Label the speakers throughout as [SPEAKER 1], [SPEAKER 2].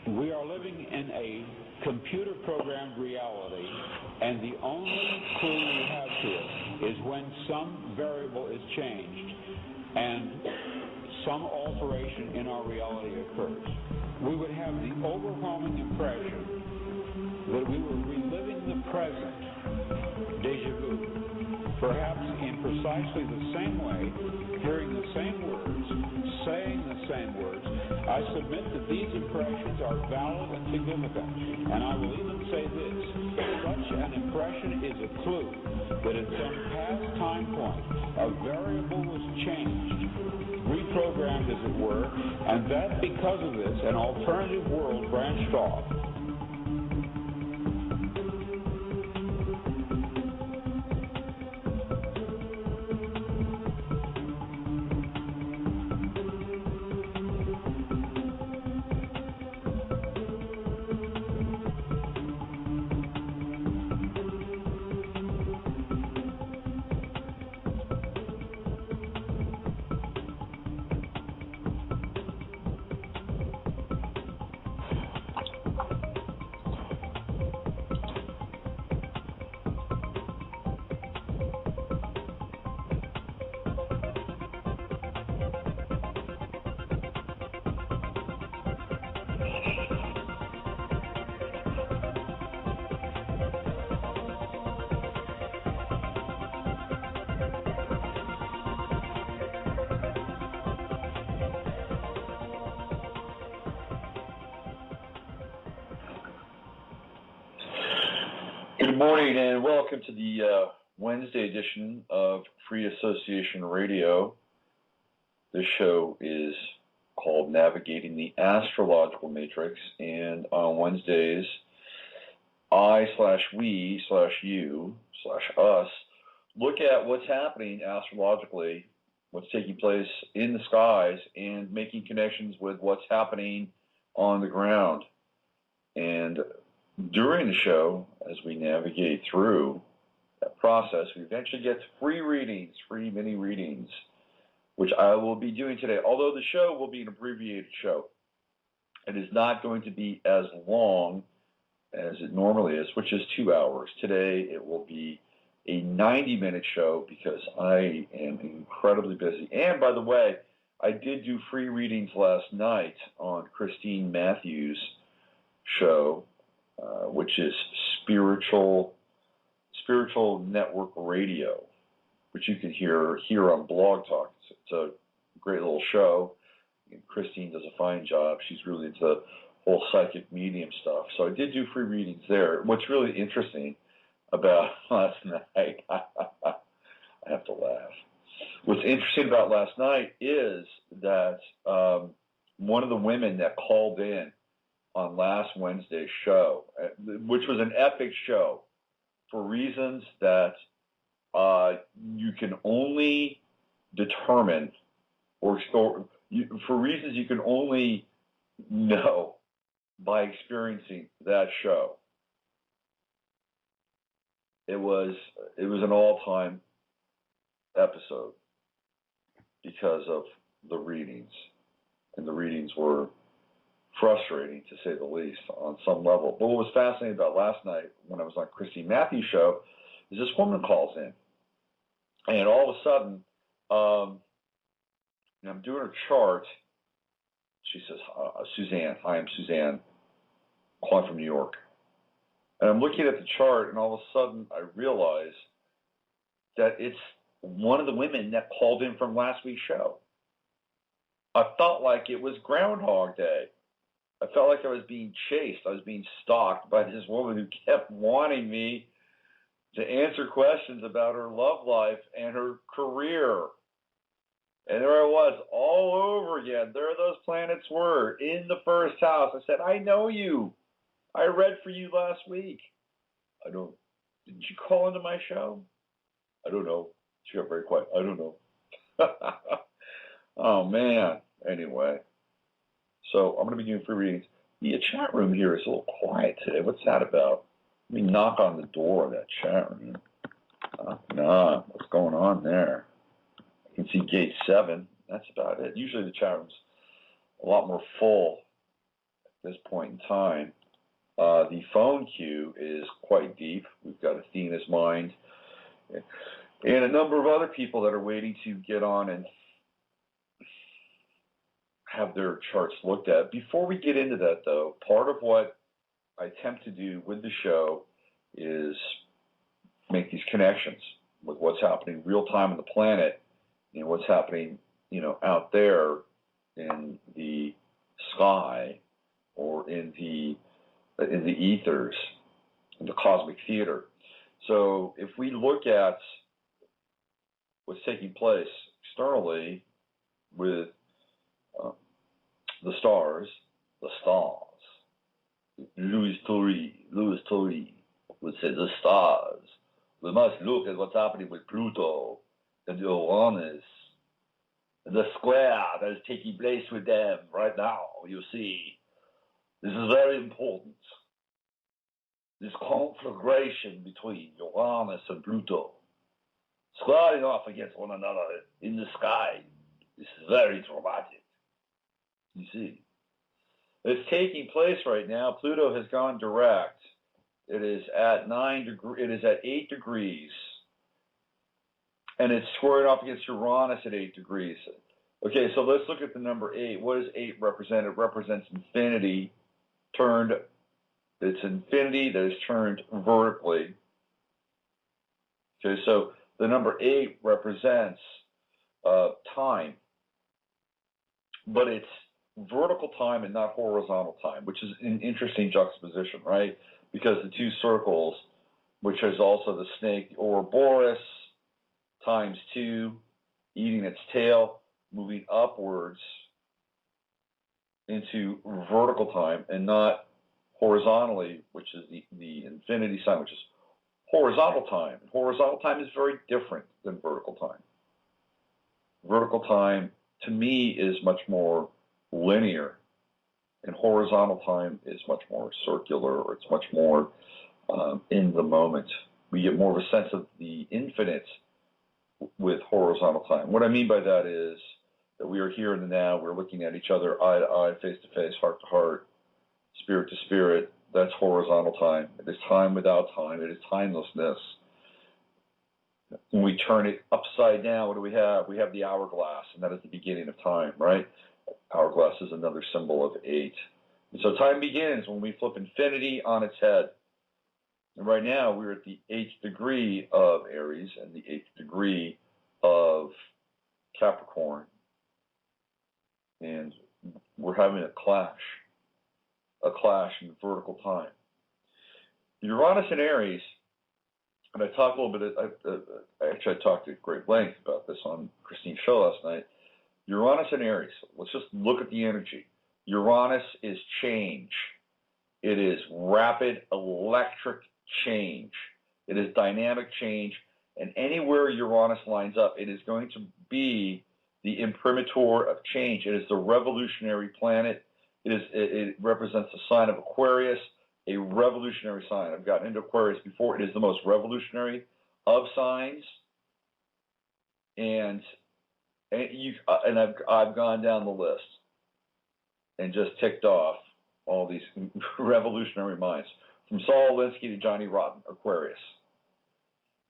[SPEAKER 1] We are living in a computer-programmed reality, and the only clue we have to it is when some variable is changed and some alteration in our reality occurs. We would have the overwhelming impression that we were reliving the present, déjà vu, perhaps in precisely the same way, hearing the same words, saying the same words. I submit that these impressions are valid and significant, and I will even say this: such an impression is a clue that at some past time point, a variable was changed, reprogrammed as it were, and that because of this, an alternative world branched off.
[SPEAKER 2] Good morning and welcome to the Wednesday edition of Free Association Radio. This show is called Navigating the Astrological Matrix, and on Wednesdays, I/we/you/us look at what's happening astrologically, what's taking place in the skies, and making connections with what's happening on the ground. And during the show, as we navigate through that process, we eventually get to free readings, free mini readings, which I will be doing today. Although the show will be an abbreviated show. It is not going to be as long as it normally is, which is 2 hours. Today it will be a 90-minute show because I am incredibly busy. And by the way, I did do free readings last night on Christine Matthews' show, which is Spiritual Network Radio, which you can hear here on Blog Talk. It's a great little show. Christine does a fine job. She's really into the whole psychic medium stuff. So I did do free readings there. What's really interesting about last night, I have to laugh. What's interesting about last night is that one of the women that called in on last Wednesday's show, which was an epic show, for reasons that you can only determine, or for reasons you can only know by experiencing that show. It was an all-time episode because of the readings, and the readings were frustrating, to say the least, on some level. But what was fascinating about last night when I was on Christine Matthews' show is this woman calls in, and all of a sudden, I'm doing her chart. She says, Suzanne, hi, I'm Suzanne, calling from New York. And I'm looking at the chart, and all of a sudden I realize that it's one of the women that called in from last week's show. I felt like it was Groundhog Day. I felt like I was being chased. I was being stalked by this woman who kept wanting me to answer questions about her love life and her career. And there I was, all over again. There those planets were, in the first house. I said, I know you. I read for you last week. Didn't you call into my show? I don't know. She got very quiet. I don't know. Oh, man. Anyway. So I'm going to be doing free readings. The chat room here is a little quiet today. What's that about? Let me knock on the door of that chat room. No, what's going on there? I can see gate 7. That's about it. Usually the chat room's a lot more full this point in time. The phone queue is quite deep. We've got Athena's Mind and a number of other people that are waiting to get on and have their charts looked at. Before we get into that, though, part of what I attempt to do with the show is make these connections with what's happening real time on the planet and what's happening, out there in the sky or in the ethers, in the cosmic theater. So if we look at what's taking place externally with the stars, Louis Torrey would say the stars. We must look at what's happening with Pluto and Uranus, and the square that is taking place with them right now, you see. This is very important. This conflagration between Uranus and Pluto, squaring off against one another in the sky. This is very dramatic. You see. It's taking place right now. Pluto has gone direct. It is at 8 degrees. And it's squaring off against Uranus at 8 degrees. Okay, so let's look at the number 8. What does 8 represent? It represents infinity turned. It's infinity that is turned vertically. Okay, so the number 8 represents time. But it's vertical time and not horizontal time, which is an interesting juxtaposition, right? Because the two circles, which is also the snake, the Ouroboros, times 2, eating its tail, moving upwards into vertical time and not horizontally, which is the infinity sign, which is horizontal time. And horizontal time is very different than vertical time. Vertical time, to me, is much more linear, and horizontal time is much more circular, or it's much more in the moment. We get more of a sense of the infinite with horizontal time. What I mean by that is that we are here in the now, we're looking at each other eye to eye, face to face, heart to heart, spirit to spirit. That's horizontal time. It is time without time. It is timelessness. When we turn it upside down, what do we have? We have the hourglass, and that is the beginning of time, right? Hourglass is another symbol of 8. And so time begins when we flip infinity on its head. And right now, we're at the 8th degree of Aries and the 8th degree of Capricorn. And we're having a clash in vertical time. Uranus and Aries, and I talked a little bit, I talked at great length about this on Christine's show last night. Uranus and Aries, let's just look at the energy. Uranus is change. It is rapid electric change. It is dynamic change. And anywhere Uranus lines up, it is going to be the imprimatur of change. It is the revolutionary planet. It represents the sign of Aquarius, a revolutionary sign. I've gotten into Aquarius before. It is the most revolutionary of signs. And I've gone down the list and just ticked off all these revolutionary minds, from Saul Alinsky to Johnny Rotten, Aquarius.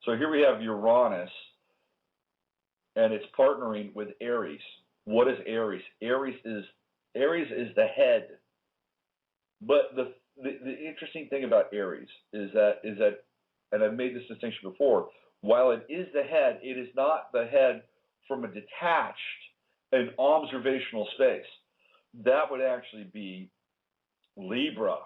[SPEAKER 2] So here we have Uranus, and it's partnering with Aries. What is Aries? Aries is the head. But the interesting thing about Aries is that, and I've made this distinction before, while it is the head, it is not the head from a detached and observational space. That would actually be Libra,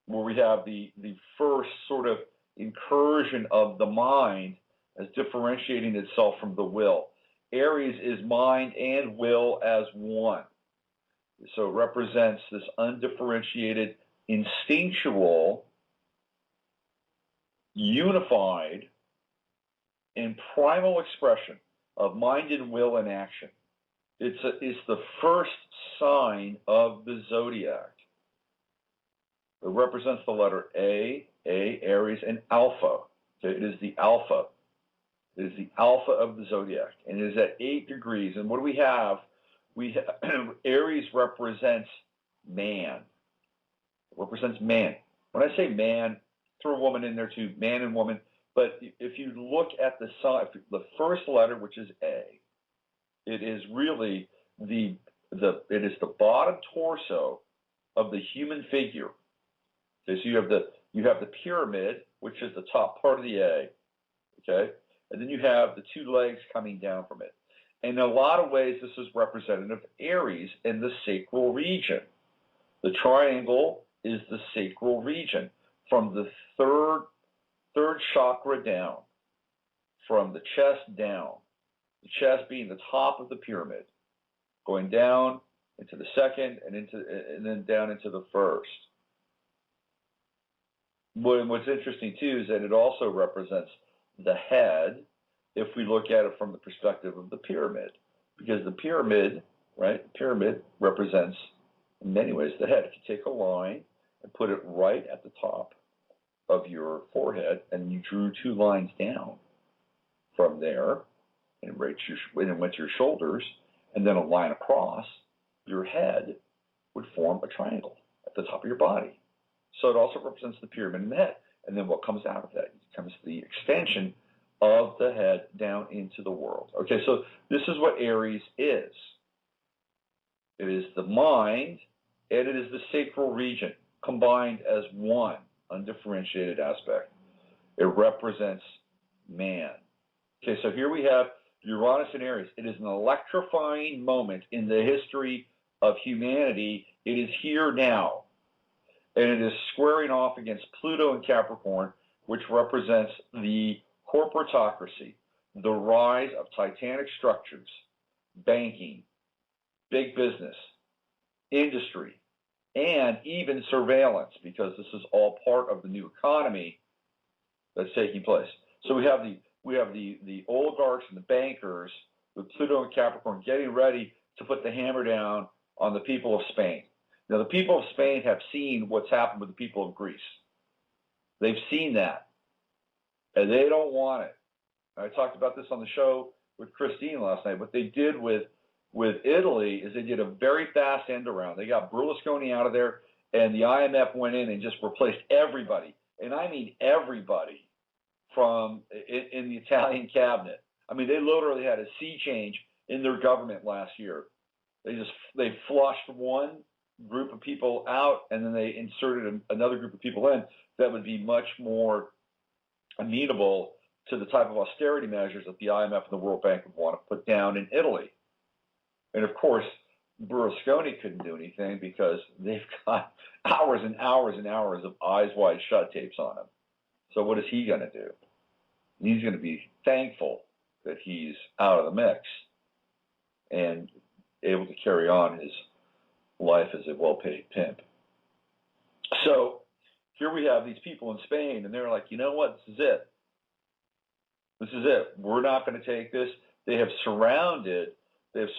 [SPEAKER 2] where we have the first sort of incursion of the mind as differentiating itself from the will. Aries is mind and will as one. So it represents this undifferentiated, instinctual, unified, and primal expression of mind and will in action. It's the first sign of the zodiac. It represents the letter A, Aries, and Alpha. Okay, it is the Alpha. It is the Alpha of the zodiac, and it is at 8 degrees. And what do we have? Aries represents man. represents man. When I say man, throw a woman in there too, man and woman. But if you look at the sign, the first letter, which is A, it is really it is the bottom torso of the human figure. Okay, so you have the pyramid, which is the top part of the A. Okay, and then you have the two legs coming down from it. And in a lot of ways, this is representative of Aries in the sacral region. The triangle is the sacral region from the third chakra down, from the chest down, the chest being the top of the pyramid, going down into the second and then down into the first. What's interesting too is that it also represents the head if we look at it from the perspective of the pyramid, because the pyramid, right, the pyramid represents in many ways the head. If you take a line and put it right at the top of your forehead and you drew two lines down from there and went to your shoulders and then a line across, your head would form a triangle at the top of your body. So it also represents the pyramid in the head. And then what comes out of that comes the extension of the head down into the world. Okay, so this is what Aries is. It is the mind and it is the sacral region combined as one undifferentiated aspect. It represents man. Okay, so here we have Uranus and Aries. It is an electrifying moment in the history of humanity. It is here now. And it is squaring off against Pluto and Capricorn, which represents the corporatocracy, the rise of titanic structures, banking, big business, industry, and even surveillance, because this is all part of the new economy that's taking place. So we have the oligarchs and the bankers with Pluto and Capricorn getting ready to put the hammer down on the people of Spain. Now, the people of Spain have seen what's happened with the people of Greece. They've seen that, and they don't want it. I talked about this on the show with Christine last night. What they did with Italy is they did a very fast end around. They got Berlusconi out of there, and the IMF went in and just replaced everybody, and I mean everybody, from in the Italian cabinet. I mean, they literally had a sea change in their government last year. They flushed one group of people out, and then they inserted another group of people in that would be much more amenable to the type of austerity measures that the IMF and the World Bank would want to put down in Italy. And of course, Berlusconi couldn't do anything because they've got hours and hours and hours of eyes wide shut tapes on him. So what is he going to do? He's going to be thankful that he's out of the mix and able to carry on his life as a well-paid pimp. So here we have these people in Spain, and they're like, you know what? This is it. This is it. We're not going to take this. They have surrounded the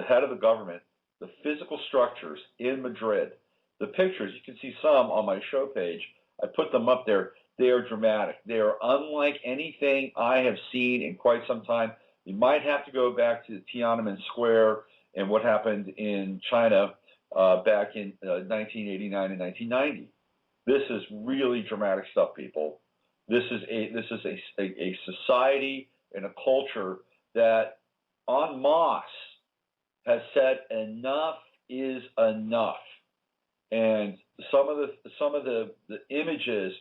[SPEAKER 2] head of the government, the physical structures in Madrid. The pictures, you can see some on my show page. I put them up there. They are dramatic. They are unlike anything I have seen in quite some time. You might have to go back to Tiananmen Square and what happened in China back in 1989 and 1990. This is really dramatic stuff, people. This is a society and a culture that en masse has said enough is enough. And some of the images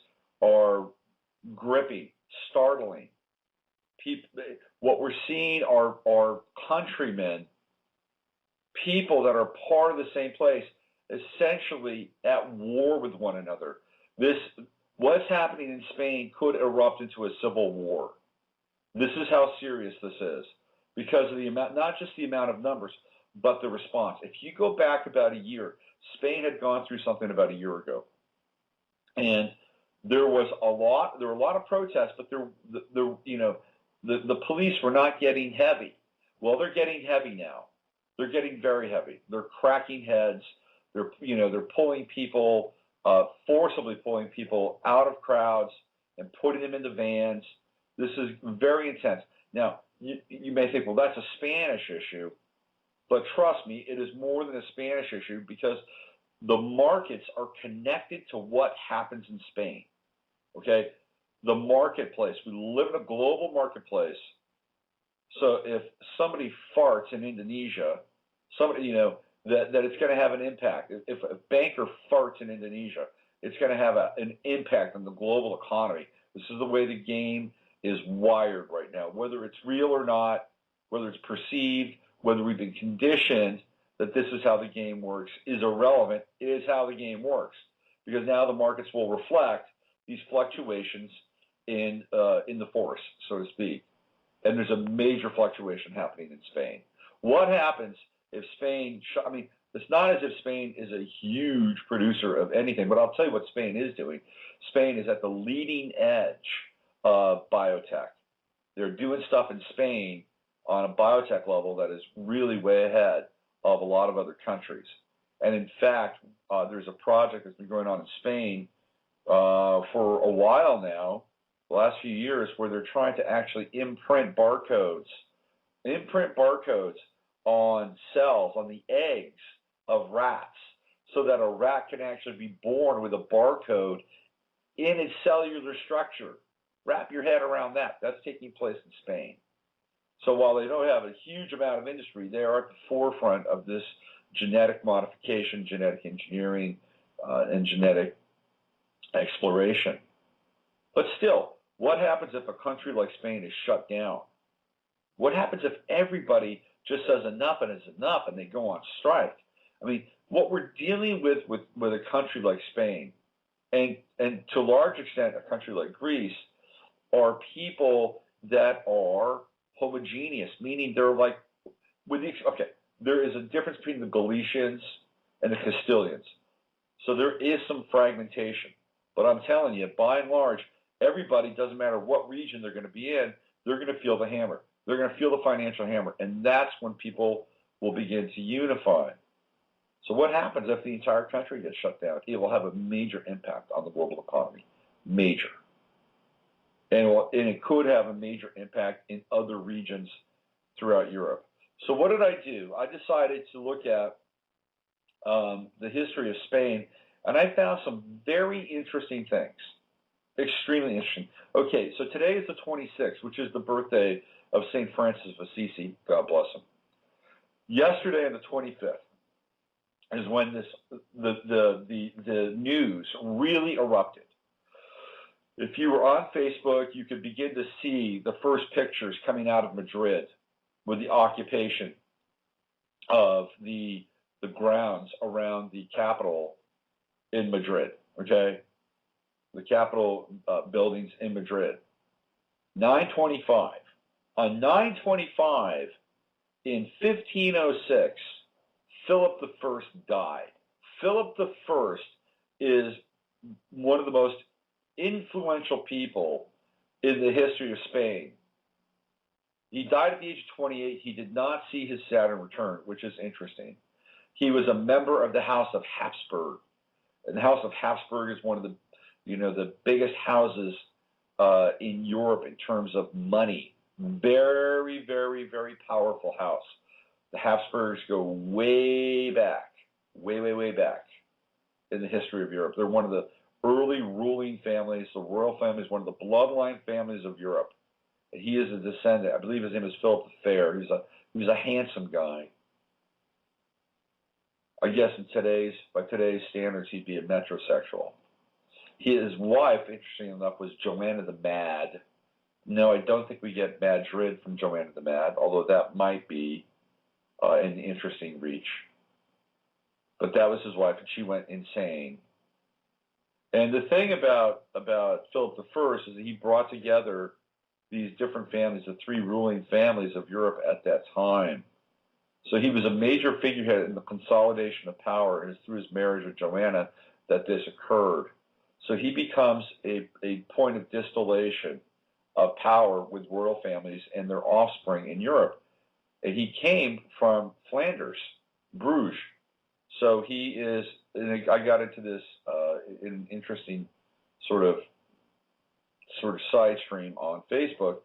[SPEAKER 2] are gripping, startling. What we're seeing are countrymen, people that are part of the same place, essentially at war with one another. What's happening in Spain could erupt into a civil war. This is how serious this is because of the amount, not just the amount of numbers, but the response. If you go back about a year, Spain had gone through something about a year ago, and there were a lot of protests, but the police were not getting heavy. Well, they're getting heavy now. They're getting very heavy. They're cracking heads. They're pulling people, forcibly pulling people out of crowds and putting them into vans. This is very intense. Now, you may think, well, that's a Spanish issue, but trust me, it is more than a Spanish issue because the markets are connected to what happens in Spain. Okay, the marketplace. We live in a global marketplace. So if somebody farts in Indonesia, somebody, that it's going to have an impact. If a banker farts in Indonesia, it's going to have an impact on the global economy. This is the way the game is wired right now. Whether it's real or not, whether it's perceived, whether we've been conditioned that this is how the game works is irrelevant. It is how the game works, because now the markets will reflect these fluctuations in the force, so to speak. And there's a major fluctuation happening in Spain. What happens if Spain, it's not as if Spain is a huge producer of anything, but I'll tell you what Spain is doing. Spain is at the leading edge of biotech. They're doing stuff in Spain on a biotech level that is really way ahead of a lot of other countries. And in fact, there's a project that's been going on in Spain for a while now, the last few years, where they're trying to actually imprint barcodes on cells, on the eggs of rats, so that a rat can actually be born with a barcode in its cellular structure. Wrap your head around that. That's taking place in Spain. So while they don't have a huge amount of industry, they are at the forefront of this genetic modification, genetic engineering, and genetic exploration. But still, what happens if a country like Spain is shut down? What happens if everybody just says enough and is enough and they go on strike? I mean, what we're dealing with a country like Spain, and to a large extent a country like Greece, are people that are homogeneous, meaning they're like, there is a difference between the Galicians and the Castilians. So there is some fragmentation. But I'm telling you, by and large, everybody, doesn't matter what region they're going to be in, they're going to feel the hammer. They're going to feel the financial hammer. And that's when people will begin to unify. So what happens if the entire country gets shut down? It will have a major impact on the global economy. Major. And it could have a major impact in other regions throughout Europe. So what did I do? I decided to look at the history of Spain, and I found some very interesting things. Extremely interesting. Okay, so today is the 26th, which is the birthday of St. Francis of Assisi. God bless him. Yesterday, on the 25th, is when the news really erupted. If you were on Facebook, you could begin to see the first pictures coming out of Madrid with the occupation of the grounds around the Capitol in Madrid, okay? The Capitol buildings in Madrid. 925. On 925, in 1506, Philip I died. Philip I is one of the most influential people in the history of Spain. He died at the age of 28. He did not see his Saturn return, which is interesting. He was a member of the House of Habsburg. And the House of Habsburg is one of the biggest houses in Europe in terms of money. Very, very, very powerful house. The Habsburgs go way back, way back in the history of Europe. They're one of the early ruling families. The royal family is one of the bloodline families of Europe. And he is a descendant. I believe his name is Philip the Fair. He was a handsome guy. I guess by today's standards, he'd be a metrosexual. His wife, interesting enough, was Joanna the Mad. No, I don't think we get Madrid from Joanna the Mad, although that might be an interesting reach. But that was his wife, and she went insane. And the thing about Philip I is that he brought together these different families, the three ruling families of Europe at that time. So he was a major figurehead in the consolidation of power, and it's through his marriage with Joanna that this occurred. So he becomes a point of distillation of power with royal families and their offspring in Europe. And he came from Flanders, Bruges. So he is, and I got into this in an interesting sort of side stream on Facebook.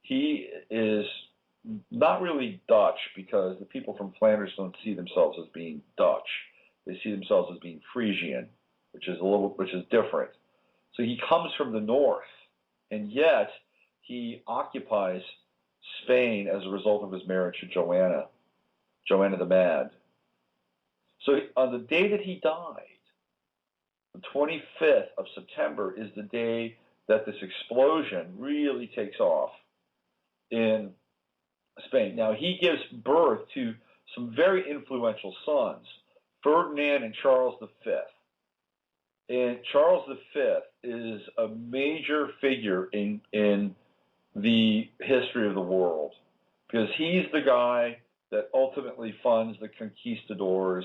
[SPEAKER 2] He is not really Dutch, because the people from Flanders don't see themselves as being Dutch. They see themselves as being Frisian, which is different. So he comes from the north, and yet he occupies Spain as a result of his marriage to Joanna the Mad. So on the day that he died, the 25th of September is the day that this explosion really takes off in Spain. Now, he gives birth to some very influential sons, Ferdinand and Charles V. And Charles V is a major figure in the history of the world, because he's the guy that ultimately funds the conquistadors,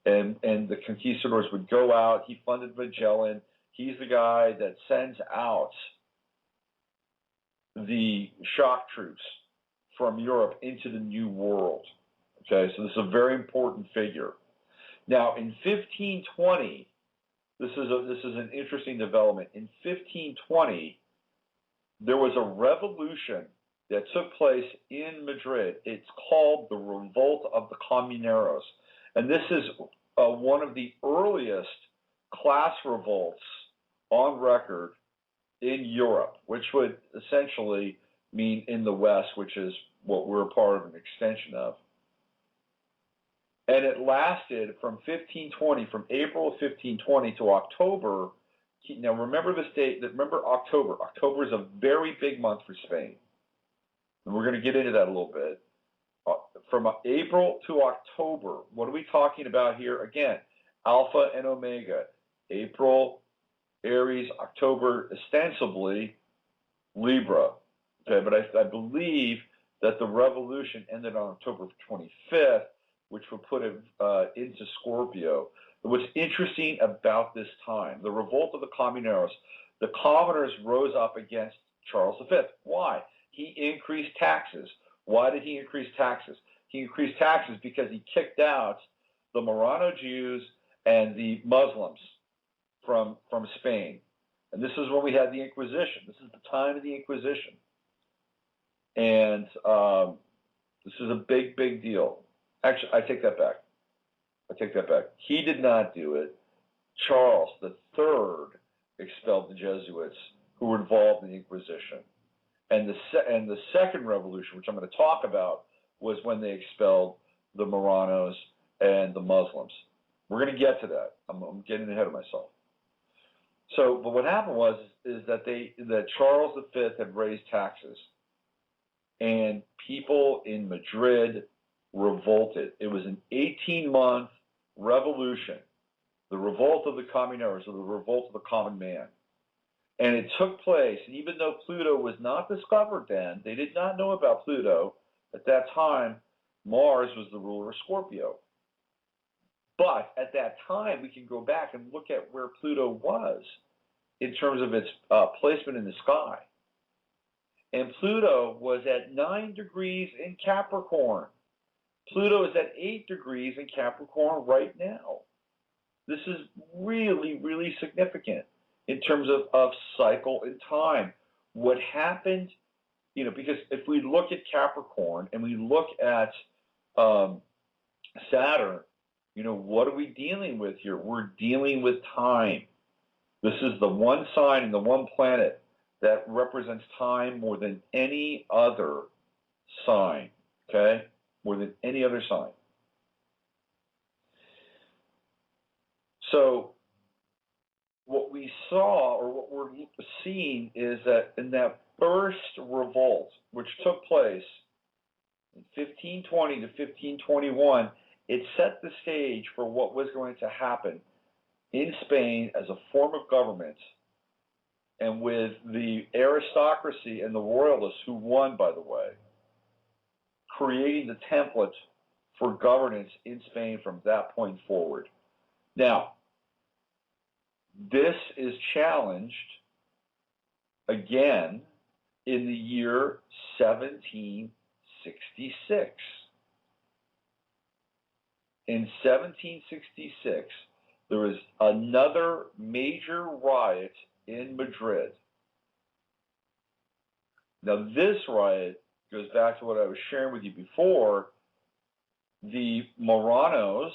[SPEAKER 2] and the conquistadors would go out. He funded Magellan. He's the guy that sends out the shock troops from Europe into the New World. Okay, so this is a very important figure. Now, in 1520, this is an interesting development. In 1520, there was a revolution that took place in Madrid. It's called the Revolt of the Comuneros. And this is one of the earliest class revolts on record in Europe, which would essentially mean in the West, which is what we're a part of an extension of. And it lasted from 1520, from April of 1520 to October. Now remember this date, remember October. October is a very big month for Spain. And we're going to get into that a little bit. From April to October, what are we talking about here? Again, Alpha and Omega. April, Aries, October, ostensibly Libra. Okay, but I believe that the revolution ended on October 25th, which would put it into Scorpio. But what's interesting about this time, the revolt of the Comuneros, the commoners rose up against Charles V. Why? He increased taxes. Why did he increase taxes? He increased taxes because he kicked out the Marrano Jews and the Muslims from Spain. And this is when we had the Inquisition. This is the time of the Inquisition. And this is a big, big deal. Actually, I take that back. He did not do it. Charles III expelled the Jesuits who were involved in the Inquisition. And the second revolution, which I'm going to talk about, was when they expelled the Marranos and the Muslims. We're going to get to that. I'm getting ahead of myself. So, but what happened is that Charles V had raised taxes, and people in Madrid revolted. It was an 18-month revolution, the revolt of the Comuneros, or the revolt of the common man. And it took place, and even though Pluto was not discovered then, they did not know about Pluto. At that time, Mars was the ruler of Scorpio. But at that time, we can go back and look at where Pluto was in terms of its placement in the sky. And Pluto was at 9 degrees in Capricorn. Pluto is at 8 degrees in Capricorn right now. This is really, really significant in terms of cycle and time. What happened, because if we look at Capricorn and we look at Saturn, what are we dealing with here? We're dealing with time. This is the one sign and the one planet that represents time more than any other sign, okay? More than any other sign. So what we saw, or what we're seeing, is that in that first revolt, which took place in 1520 to 1521, it set the stage for what was going to happen in Spain as a form of government, and with the aristocracy and the royalists, who won, by the way, creating the template for governance in Spain from that point forward. Now, this is challenged again in the year 1766. In 1766, there was another major riot in Madrid. Now, this riot goes back to what I was sharing with you before. The Marranos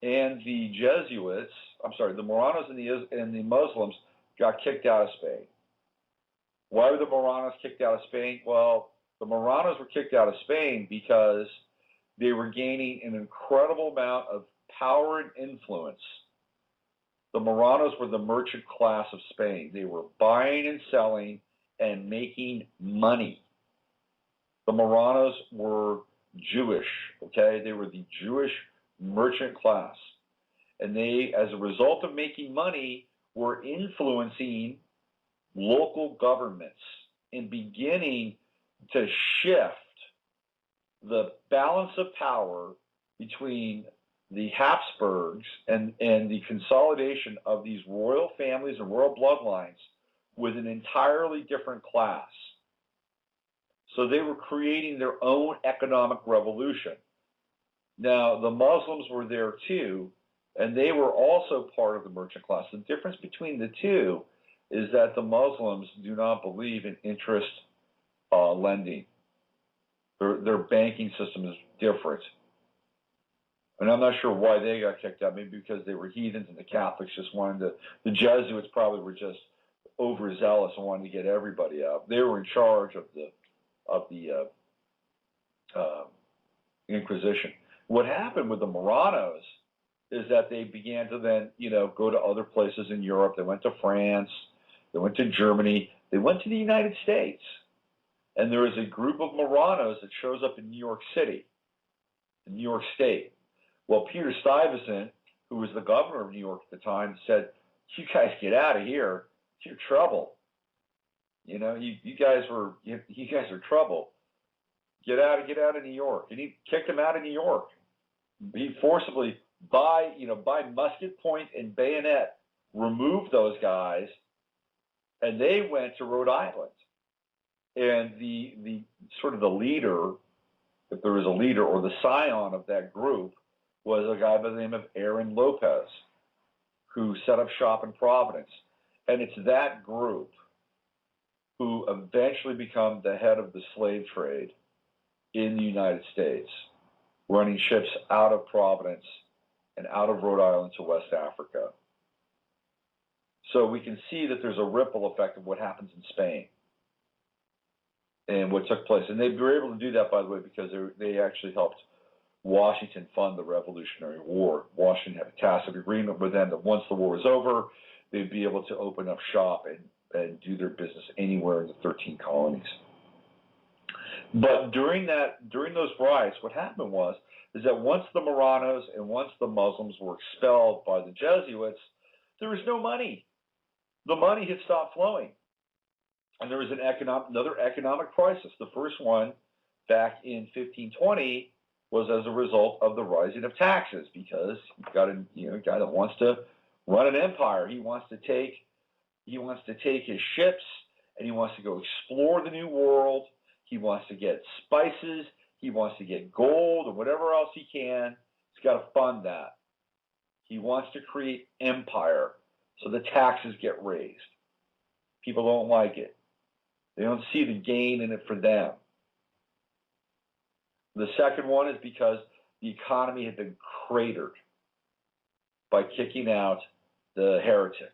[SPEAKER 2] and the Jesuits, the Moranos and the Muslims got kicked out of Spain. Why were the Moranos kicked out of Spain? Well, the Moranos were kicked out of Spain because they were gaining an incredible amount of power and influence. The Moranos were the merchant class of Spain. They were buying and selling and making money. The Moranos were Jewish, okay? They were the Jewish merchant class. And they, as a result of making money, were influencing local governments and beginning to shift the balance of power between the Habsburgs and the consolidation of these royal families and royal bloodlines with an entirely different class. So they were creating their own economic revolution. Now, the Muslims were there too, and they were also part of the merchant class. The difference between the two is that the Muslims do not believe in interest lending. Their banking system is different. And I'm not sure why they got kicked out, maybe because they were heathens and the Catholics just wanted to, the Jesuits probably were just overzealous and wanted to get everybody out. They were in charge of the Inquisition. What happened with the Moranos is that they began to then, go to other places in Europe. They went to France, they went to Germany, they went to the United States. And there was a group of Moranos that shows up in New York City, in New York State. Well, Peter Stuyvesant, who was the governor of New York at the time, said, "You guys get out of here. You're trouble. You guys are trouble. Get out of New York." And he kicked them out of New York. He forcibly, by musket point and bayonet, removed those guys, and they went to Rhode Island. And the sort of the leader, if there was a leader or the scion of that group, was a guy by the name of Aaron Lopez, who set up shop in Providence. And it's that group who eventually become the head of the slave trade in the United States, running ships out of Providence and out of Rhode Island to West Africa. So we can see that there's a ripple effect of what happens in Spain and what took place. And they were able to do that, by the way, because they actually helped Washington fund the Revolutionary War. Washington had a tacit agreement with them that once the war was over, they'd be able to open up shop and do their business anywhere in the 13 colonies. But during those riots, what happened is that once the Moranos and once the Muslims were expelled by the Jesuits, there was no money. The money had stopped flowing. And there was another economic crisis. The first one back in 1520 was as a result of the rising of taxes, because you've got a guy that wants to run an empire. He wants to take his ships and he wants to go explore the new world. He wants to get spices. He wants to get gold or whatever else he can. He's got to fund that. He wants to create empire, so the taxes get raised. People don't like it. They don't see the gain in it for them. The second one is because the economy had been cratered by kicking out the heretics.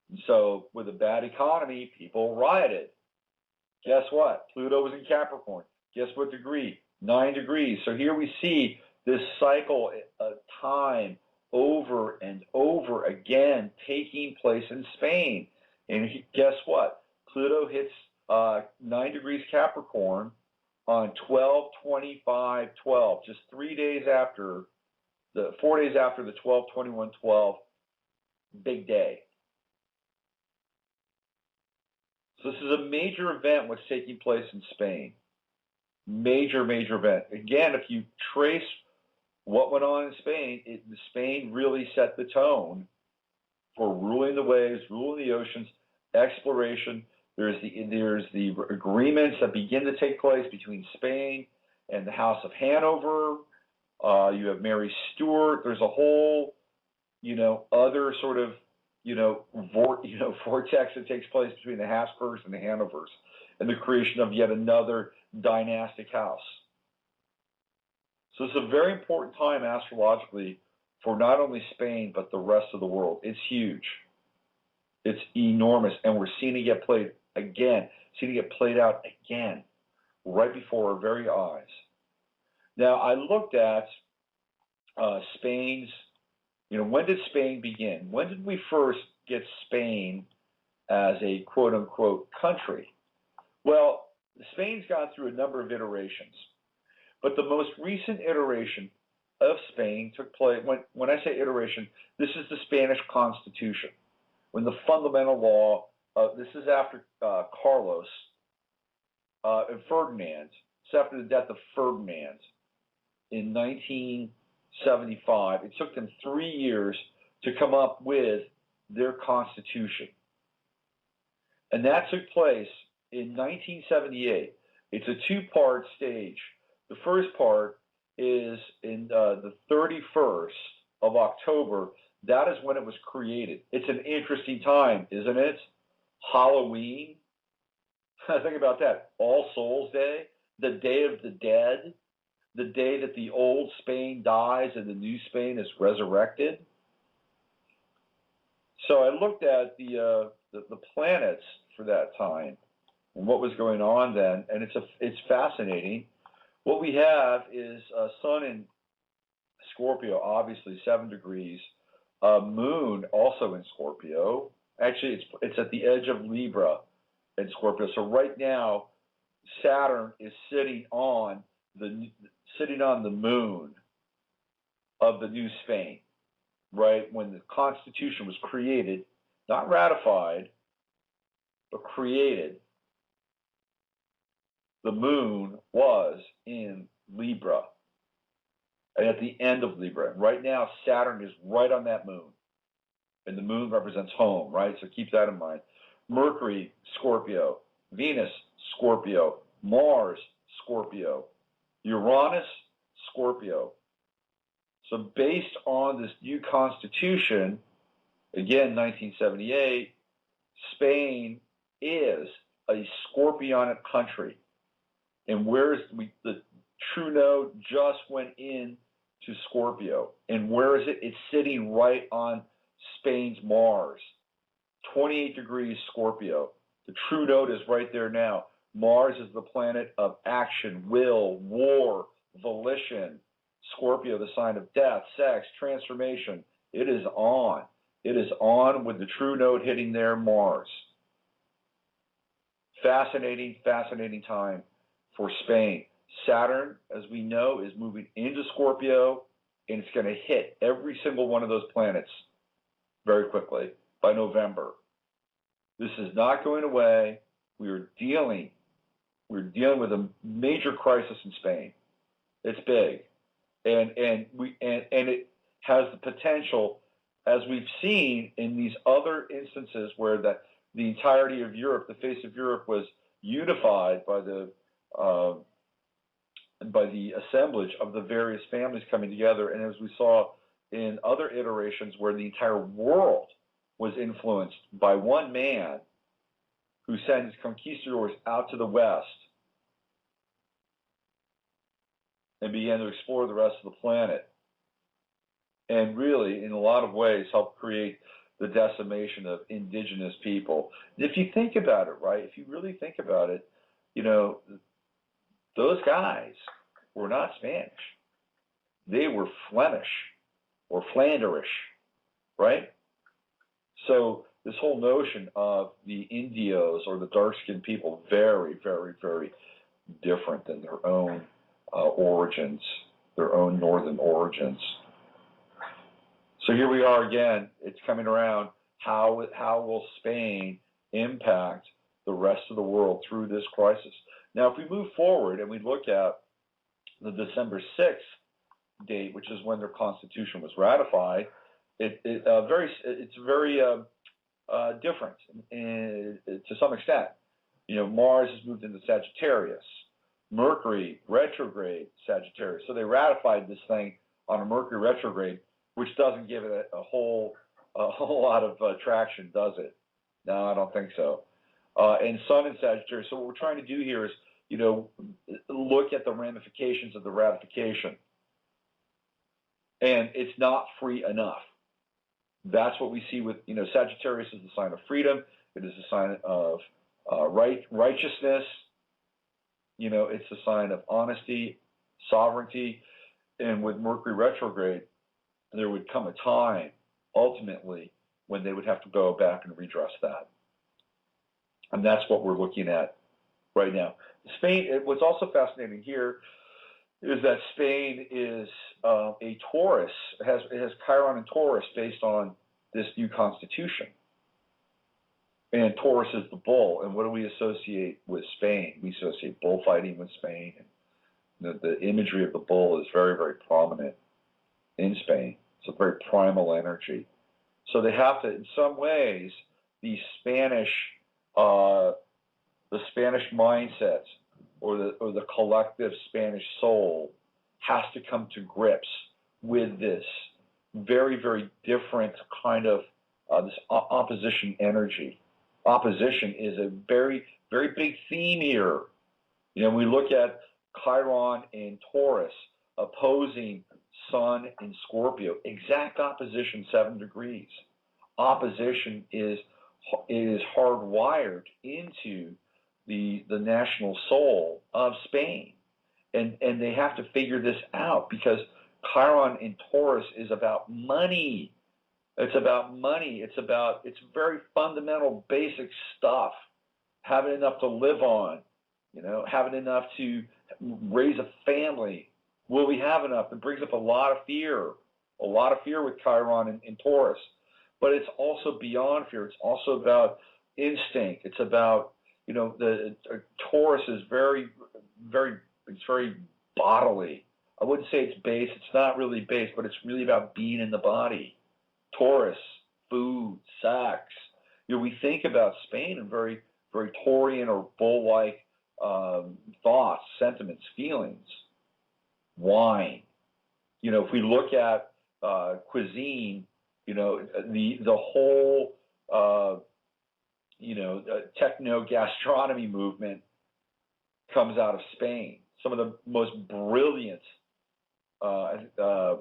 [SPEAKER 2] And so with a bad economy, people rioted. Guess what? Pluto was in Capricorn. Guess what degree? 9 degrees. So here we see this cycle of time over and over again taking place in Spain. And guess what? Pluto hits 9 degrees Capricorn on 12/25/12, just 4 days after the 12/21/12 big day. So this is a major event what's taking place in Spain. Major event. Again, if you trace what went on in Spain, Spain really set the tone for ruling the waves, ruling the oceans, exploration. There's the agreements that begin to take place between Spain and the House of Hanover. You have Mary Stuart. There's a whole, other sort of, vortex that takes place between the Habsburgs and the Hanovers, and the creation of yet another dynastic house. So it's a very important time astrologically for not only Spain, but the rest of the world. It's huge. It's enormous. And we're seeing it get played again, seeing it get played out again, right before our very eyes. Now, I looked at Spain's, when did Spain begin? When did we first get Spain as a quote-unquote country? Well, Spain's gone through a number of iterations. But the most recent iteration of Spain took place, when I say iteration, this is the Spanish Constitution, when the fundamental law, this is after Carlos and Ferdinand, it's after the death of Ferdinand in 1975. It took them 3 years to come up with their constitution. And that took place in 1978. It's a two-part stage. The first part is in the 31st of October. That is when it was created. It's an interesting time, isn't it? Halloween. Think about that. All Souls Day, the Day of the Dead, the day that the old Spain dies and the new Spain is resurrected. So I looked at the planets for that time and what was going on then, and it's fascinating. What we have is Sun in Scorpio, obviously 7 degrees. Moon also in Scorpio. Actually, it's at the edge of Libra in Scorpio. So right now, Saturn is sitting on the moon of the new Spain. Right when the Constitution was created, not ratified, but created. The moon was in Libra and at the end of Libra. And right now, Saturn is right on that moon. And the moon represents home, right? So keep that in mind. Mercury, Scorpio. Venus, Scorpio. Mars, Scorpio. Uranus, Scorpio. So based on this new constitution, again, 1978, Spain is a scorpionic country. And the true node just went in to Scorpio. And where is it? It's sitting right on Spain's Mars, 28 degrees Scorpio. The true node is right there now. Mars is the planet of action, will, war, volition. Scorpio, the sign of death, sex, transformation. It is on. It is on with the true node hitting their Mars. Fascinating, fascinating time for Spain. Saturn, as we know, is moving into Scorpio, and it's going to hit every single one of those planets very quickly by November. This is not going away. We're dealing with a major crisis in Spain. It's big. And it has the potential, as we've seen in these other instances where the entirety of Europe, the face of Europe, was unified by the assemblage of the various families coming together, and as we saw in other iterations where the entire world was influenced by one man who sent his conquistadors out to the west and began to explore the rest of the planet, and really, in a lot of ways, helped create the decimation of indigenous people. If you think about it, right, if you really think about it, those guys were not Spanish. They were Flemish or Flanderish, right? So this whole notion of the Indios or the dark-skinned people, very, very, very different than their own origins, their own northern origins. So here we are again. It's coming around. How will Spain impact the rest of the world through this crisis? Now, if we move forward and we look at the December 6th date, which is when their constitution was ratified, it's very different to some extent. Mars has moved into Sagittarius. Mercury retrograde Sagittarius. So they ratified this thing on a Mercury retrograde, which doesn't give it a whole lot of traction, does it? No, I don't think so. And Sun in Sagittarius. So what we're trying to do here is, look at the ramifications of the ratification. and it's not free enough. That's what we see with, Sagittarius is the sign of freedom. It is a sign of righteousness. It's a sign of honesty, sovereignty. And with Mercury retrograde, there would come a time, ultimately, when they would have to go back and redress that. And that's what we're looking at right now. Spain, what's also fascinating here is that Spain is a Taurus. It has Chiron and Taurus based on this new constitution. And Taurus is the bull. And what do we associate with Spain? We associate bullfighting with Spain. And the imagery of the bull is very, very prominent in Spain. It's a very primal energy. So they have to, in some ways, the Spanish mindsets or the collective Spanish soul has to come to grips with this very, very different kind of this opposition energy. Opposition is a very, very big theme here. We look at Chiron in Taurus opposing Sun in Scorpio, exact opposition, 7 degrees. Opposition is hardwired into the national soul of Spain. And they have to figure this out because Chiron in Taurus is about money. It's about money. It's very fundamental, basic stuff. Having enough to live on, having enough to raise a family. Will we have enough? It brings up a lot of fear with Chiron in Taurus. But it's also beyond fear. It's also about instinct. It's about, the Taurus is very, very, it's very bodily. I wouldn't say it's base. It's not really base, but it's really about being in the body. Taurus, food, sex. We think about Spain in very, very Taurian or bull-like thoughts, sentiments, feelings. Wine. If we look at cuisine, the whole techno-gastronomy movement comes out of Spain. Some of the most brilliant, I think the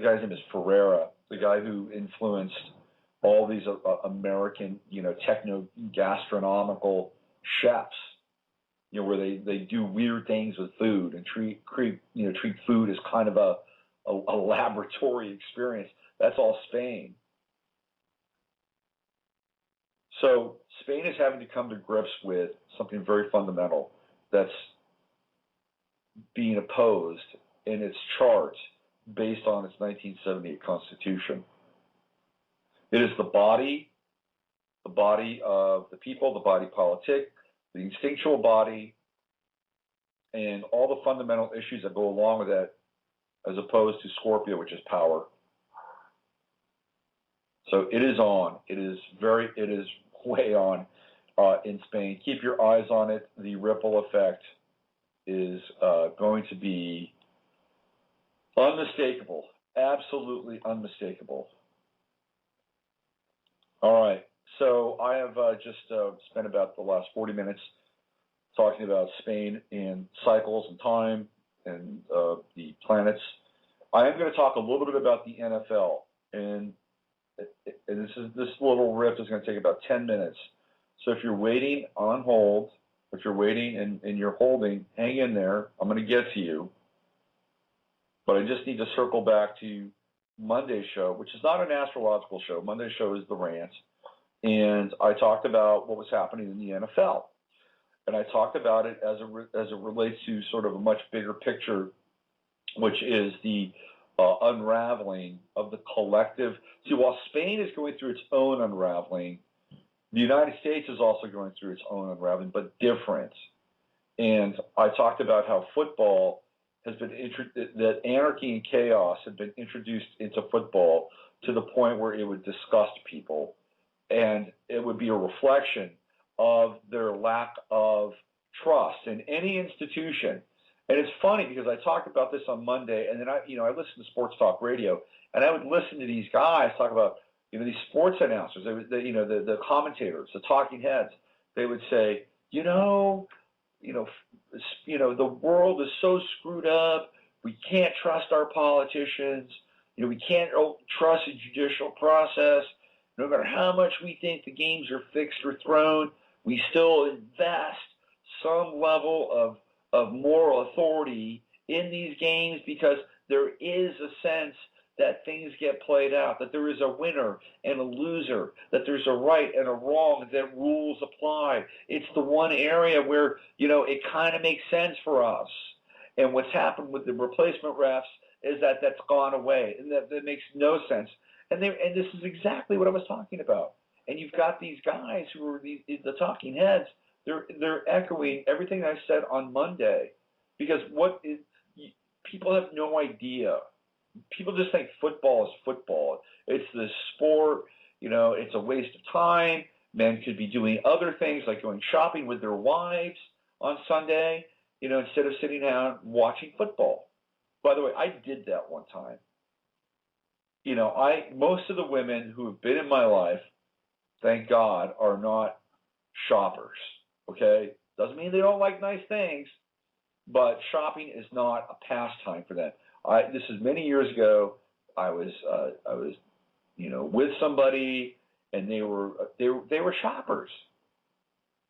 [SPEAKER 2] guy's name is Ferreira, the guy who influenced all these American, techno-gastronomical chefs, where they do weird things with food and treat food as kind of a laboratory experience. That's all Spain. So Spain is having to come to grips with something very fundamental that's being opposed in its charts based on its 1978 Constitution. It is the body of the people, the body politic, the instinctual body, and all the fundamental issues that go along with that, as opposed to Scorpio, which is power. So it is on. It is way on in Spain. Keep your eyes on it. The ripple effect is going to be unmistakable, absolutely unmistakable. All right. So I have just spent about the last 40 minutes talking about Spain and cycles and time and the planets. I am going to talk a little bit about the NFL, and this little riff is going to take about 10 minutes. So if you're waiting on hold, if you're waiting and you're holding, hang in there. I'm going to get to you. But I just need to circle back to Monday's show, which is not an astrological show. Monday's show is the rant. And I talked about what was happening in the NFL. And I talked about it as it relates to sort of a much bigger picture, which is the unraveling of the collective. See, while Spain is going through its own unraveling, the United States is also going through its own unraveling, but different. And I talked about how football has been that anarchy and chaos had been introduced into football to the point where it would disgust people, and it would be a reflection of their lack of trust in any institution. And it's funny because I talked about this on Monday, and then I listened to Sports Talk Radio, and I would listen to these guys talk about these sports announcers, the commentators, the talking heads. They would say, the world is so screwed up. We can't trust our politicians. We can't trust the judicial process. No matter how much we think the games are fixed or thrown, we still invest some level of moral authority in these games because there is a sense that things get played out, that there is a winner and a loser, that there's a right and a wrong, that rules apply. It's the one area where, it kind of makes sense for us. And what's happened with the replacement refs is that that's gone away, and that makes no sense. And this is exactly what I was talking about. And you've got these guys who are the talking heads. They're echoing everything I said on Monday, because people have no idea. People just think football is football. It's the sport. It's a waste of time. Men could be doing other things like going shopping with their wives on Sunday, instead of sitting down watching football. By the way, I did that one time. Most of the women who have been in my life, thank God, are not shoppers. Okay? Doesn't mean they don't like nice things, but shopping is not a pastime for them. This is many years ago. I was with somebody, and they were shoppers.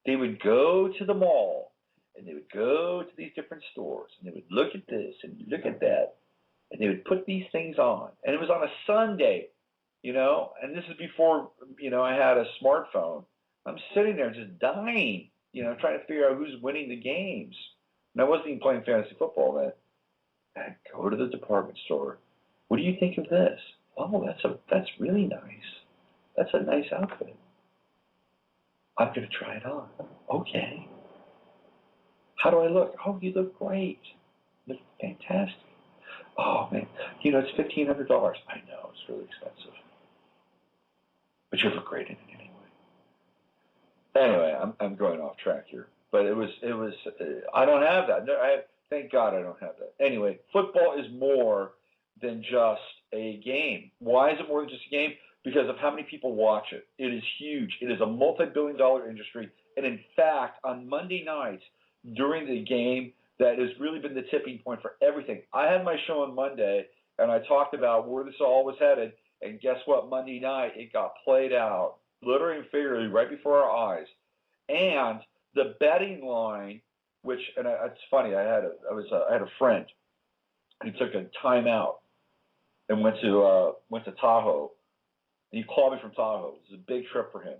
[SPEAKER 2] They would go to the mall, and they would go to these different stores, and they would look at this and look at that, and they would put these things on. And it was on a Sunday, and this is before, I had a smartphone. I'm sitting there just dying, trying to figure out who's winning the games. And I wasn't even playing fantasy football then. I'd go to the department store. What do you think of this? Oh, that's really nice. That's a nice outfit. I'm going to try it on. Okay. How do I look? Oh, you look great. You look fantastic. Oh, man. It's $1,500. I know, it's really expensive. But you look great in it anyway. Anyway, I'm going off track here. But it was. I don't have that. Thank God I don't have that. Anyway, football is more than just a game. Why is it more than just a game? Because of how many people watch it. It is huge. It is a multi-billion-dollar industry. And in fact, on Monday nights during the game, that has really been the tipping point for everything. I had my show on Monday, and I talked about where this all was headed. And guess what? Monday night, it got played out, literally and figuratively, right before our eyes. And the betting line, it's funny. I had a friend who took a timeout and went to Tahoe. And he called me from Tahoe. It was a big trip for him.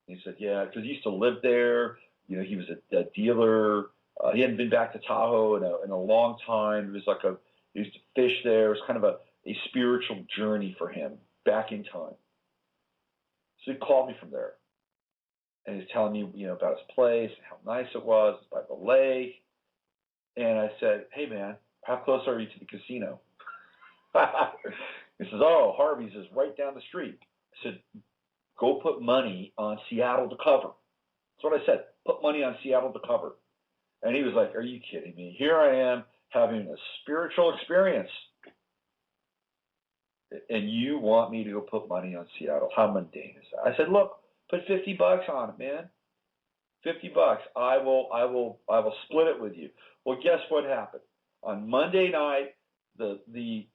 [SPEAKER 2] And he said, yeah, because he used to live there. He was a dealer. He hadn't been back to Tahoe in a long time. He used to fish there. It was kind of a spiritual journey for him back in time. So he called me from there. And he's telling me, about his place, how nice it was, by the lake. And I said, hey, man, how close are you to the casino? He says, oh, Harvey's is right down the street. I said, go put money on Seattle to cover. That's what I said. Put money on Seattle to cover. And he was like, are you kidding me? Here I am having a spiritual experience. And you want me to go put money on Seattle? How mundane is that? I said, look, put $50 on it, man. $50. I will split it with you. Well, guess what happened? On Monday night, the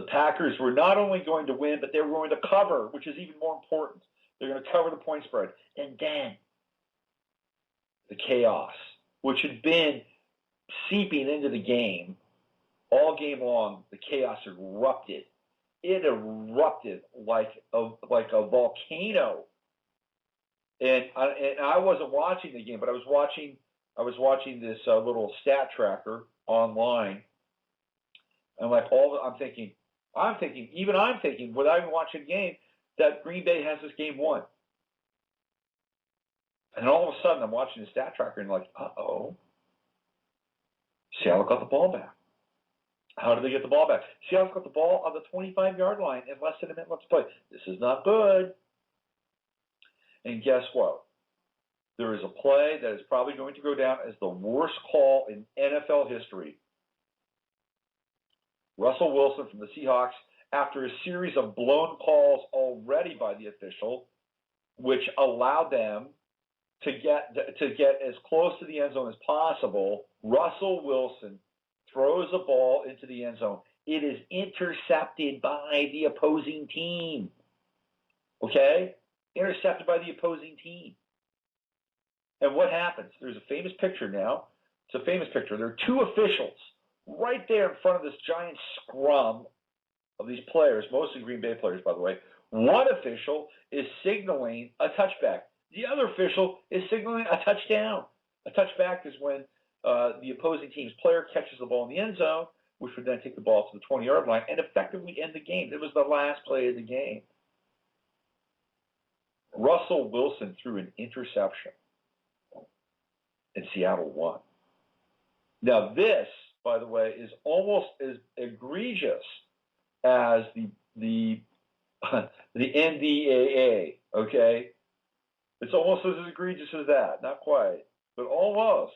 [SPEAKER 2] Packers were not only going to win, but they were going to cover, which is even more important. They're going to cover the point spread. And then the chaos, which had been seeping into the game all game long, the chaos erupted. It erupted like a volcano. And I wasn't watching the game, but I was watching this little stat tracker online. And I'm thinking, without even watching the game, that Green Bay has this game won. And all of a sudden, I'm watching the stat tracker and like, uh-oh. Seattle got the ball back. How did they get the ball back? Seattle got the ball on the 25-yard line in less than a minute left to play. This is not good. And guess what? There is a play that is probably going to go down as the worst call in NFL history. Russell Wilson from the Seahawks, after a series of blown calls already by the official, which allowed them to get as close to the end zone as possible, Russell Wilson throws a ball into the end zone. it is intercepted by the opposing team. Okay? Intercepted by the opposing team. And what happens? There's a famous picture now. It's a famous picture. There are two officials right there in front of this giant scrum of these players, mostly Green Bay players, by the way. One official is signaling a touchback. The other official is signaling a touchdown. A touchback is when the opposing team's player catches the ball in the end zone, which would then take the ball to the 20-yard line and effectively end the game. It was the last play of the game. Russell Wilson threw an interception, and Seattle won. Now this, by the way, is almost as egregious as the NDAA, okay? It's almost as egregious as that. Not quite, but almost.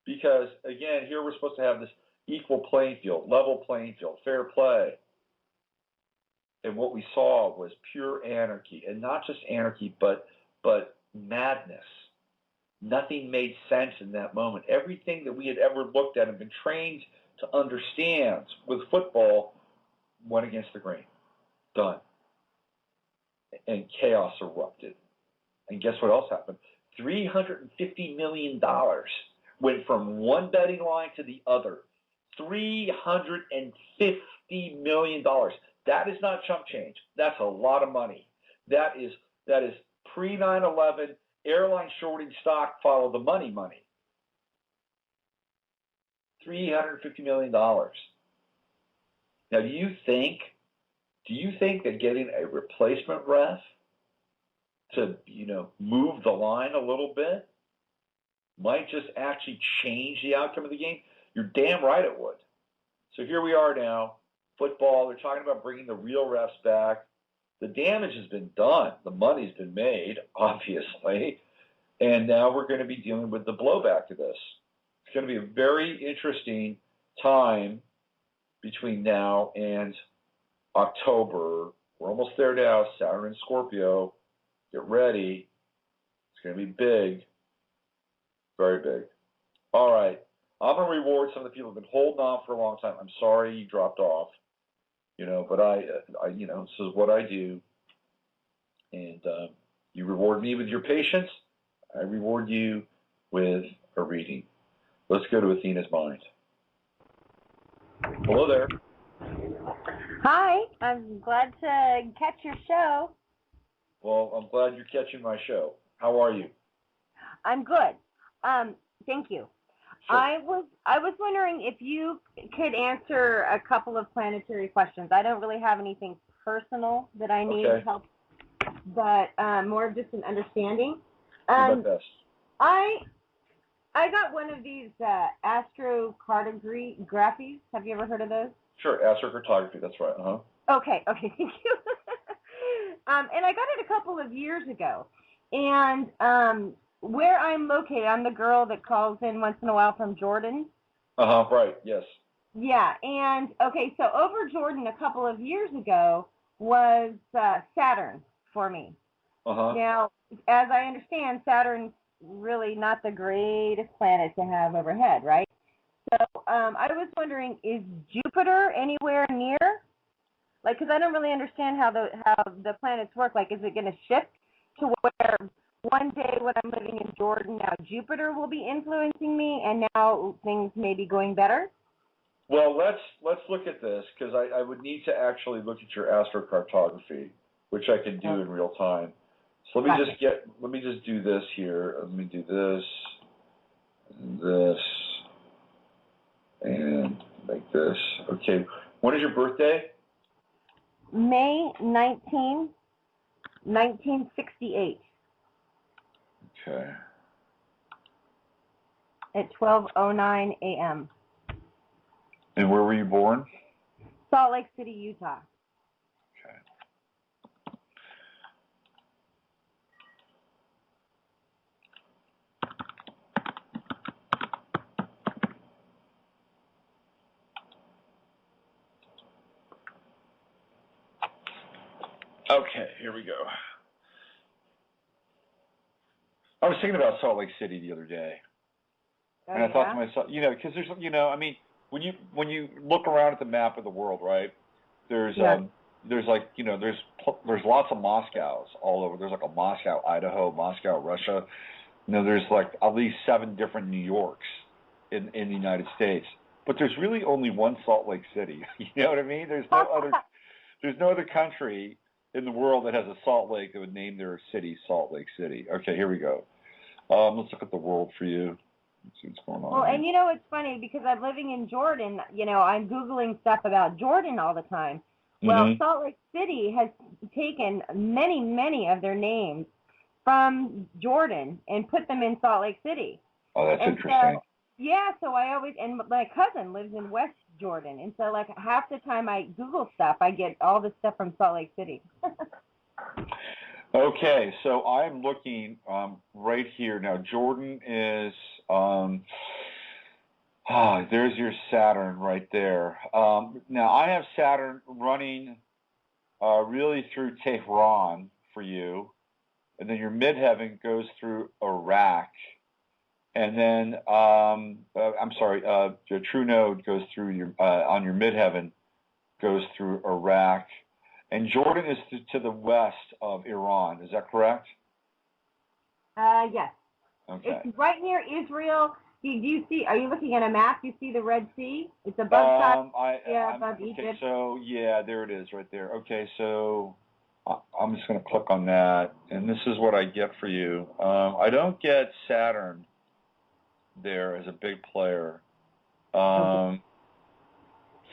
[SPEAKER 2] Because, again, here we're supposed to have this equal playing field, level playing field, fair play. And what we saw was pure anarchy. And not just anarchy, but madness. Nothing made sense in that moment. Everything that we had ever looked at and been trained to understand with football went against the grain. Done. And chaos erupted. And guess what else happened? $350 million went from one betting line to the other. $350 million. That is not chump change. That's a lot of money. That is pre-9/11 airline shorting stock, follow the money. $350 million. Now, do you think that getting a replacement ref to, move the line a little bit might just actually change the outcome of the game? You're damn right it would. So here we are now, football. They're talking about bringing the real refs back. The damage has been done. The money's been made, obviously. And now we're going to be dealing with the blowback to this. It's going to be a very interesting time between now and October. We're almost there now. Saturn and Scorpio. Get ready. It's going to be big. Very big. All right. I'm going to reward some of the people who have been holding on for a long time. I'm sorry you dropped off. But I this is what I do. And you reward me with your patience. I reward you with a reading. Let's go to Athena's mind. Hello there.
[SPEAKER 3] Hi, I'm glad to catch your show.
[SPEAKER 2] Well, I'm glad you're catching my show. How are you?
[SPEAKER 3] I'm good. Thank you.
[SPEAKER 2] Sure.
[SPEAKER 3] I was wondering if you could answer a couple of planetary questions. I don't really have anything personal that I need help, but more of just an understanding.
[SPEAKER 2] Do my best.
[SPEAKER 3] I got one of these astrocartographies. Have you ever heard of those?
[SPEAKER 2] Sure, astrocartography. That's right.
[SPEAKER 3] Okay, thank you. And I got it a couple of years ago, and where I'm located, I'm the girl that calls in once in a while from Jordan.
[SPEAKER 2] Right, yes.
[SPEAKER 3] Yeah, and okay, so over Jordan a couple of years ago was Saturn for me. Now, as I understand, Saturn's really not the greatest planet to have overhead, right? So I was wondering, is Jupiter anywhere near? Like, because I don't really understand how the planets work. Like, is it going to shift to where one day when I'm living in Jordan, now Jupiter will be influencing me, and now things may be going better?
[SPEAKER 2] Well, let's look at this, because I would need to actually look at your astrocartography, which I can do in real time. So let me just do this here. Let me do this, and like this. Okay. When is your birthday?
[SPEAKER 3] May 19, 1968.
[SPEAKER 2] Okay.
[SPEAKER 3] At 12:09 a.m.
[SPEAKER 2] And where were you born?
[SPEAKER 3] Salt Lake City, Utah.
[SPEAKER 2] Okay. Okay, here we go. I was thinking about Salt Lake City the other day.
[SPEAKER 3] Oh,
[SPEAKER 2] and I thought to myself, because there's, when you look around at the map of the world, right? There's like, you know, there's lots of Moscows all over. There's like a Moscow, Idaho, Moscow, Russia. You know, there's like at least 7 different New Yorks in the United States. But there's really only one Salt Lake City. You know what I mean? There's no other country in the world that has a Salt Lake that would name their city Salt Lake City. Okay, here we go. Let's look at the world for you. Let's see what's going on.
[SPEAKER 3] Well, and you know, it's funny because I'm living in Jordan. You know, I'm Googling stuff about Jordan all the time. Well, Salt Lake City has taken many of their names from Jordan and put them in Salt Lake City.
[SPEAKER 2] Oh, that's interesting.
[SPEAKER 3] So I always, and my cousin lives in West Jordan, and so like half the time I Google stuff, I get all the stuff from Salt Lake City.
[SPEAKER 2] Okay, so I'm looking right here now. Jordan is, there's your Saturn right there. Now I have Saturn running really through Tehran for you, and then your midheaven goes through Iraq. And then, your true node goes through your, on your midheaven, goes through Iraq. And Jordan is to the west of Iran. Is that correct?
[SPEAKER 3] Yes.
[SPEAKER 2] Okay.
[SPEAKER 3] It's right near Israel. Do you see, are you looking at a map? You see the Red Sea? It's above above Egypt.
[SPEAKER 2] Okay, so, yeah, there it is right there. Okay, so I'm just going to click on that. And this is what I get for you. I don't get Saturn there as a big player. In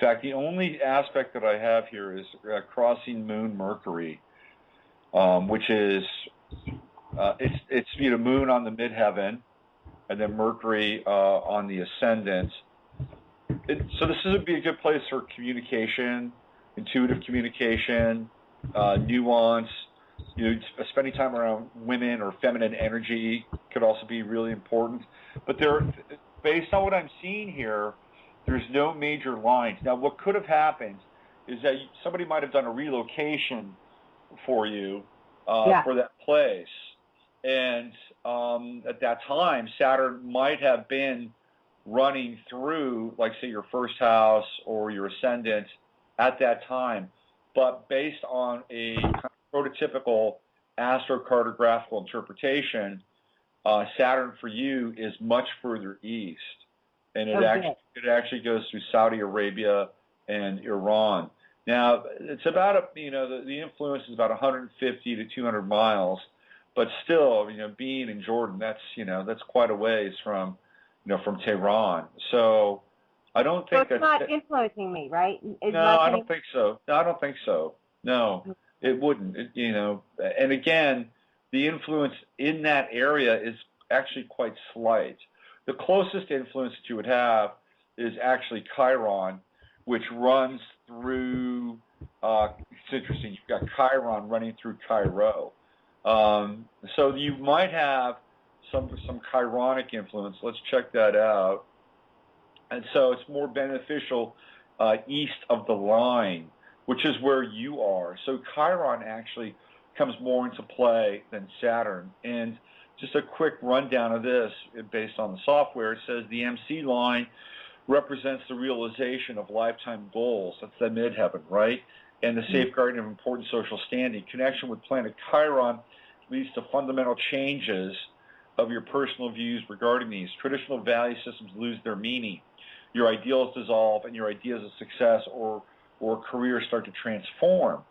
[SPEAKER 2] fact, the only aspect that I have here is crossing Moon Mercury, which is it's you know, Moon on the midheaven, and then Mercury on the ascendant. So this would be a good place for communication, intuitive communication, nuance. You know, spending time around women or feminine energy could also be really important. But based on what I'm seeing here, there's no major lines. Now, what could have happened is that somebody might have done a relocation for you for that place. And at that time, Saturn might have been running through, like, say, your first house or your ascendant at that time. But based on a kind of prototypical astrocartographical interpretation, Saturn for you is much further east. And it actually goes through Saudi Arabia and Iran. Now, it's about, the influence is about 150 to 200 miles, but still, being in Jordan, that's quite a ways from Tehran. So I don't think
[SPEAKER 3] it's not influencing me, right?
[SPEAKER 2] I don't think so. No, I don't think so. No, it wouldn't. And again, the influence in that area is actually quite slight. The closest influence that you would have is actually Chiron, which runs through, it's interesting, you've got Chiron running through Cairo. So you might have some Chironic influence. Let's check that out. And so it's more beneficial east of the line, which is where you are. So Chiron actually comes more into play than Saturn. And just a quick rundown of this based on the software. It says the MC line represents the realization of lifetime goals. That's the midheaven, right? And the safeguarding of important social standing. Connection with planet Chiron leads to fundamental changes of your personal views regarding these. Traditional value systems lose their meaning. Your ideals dissolve, and your ideas of success or career start to transform.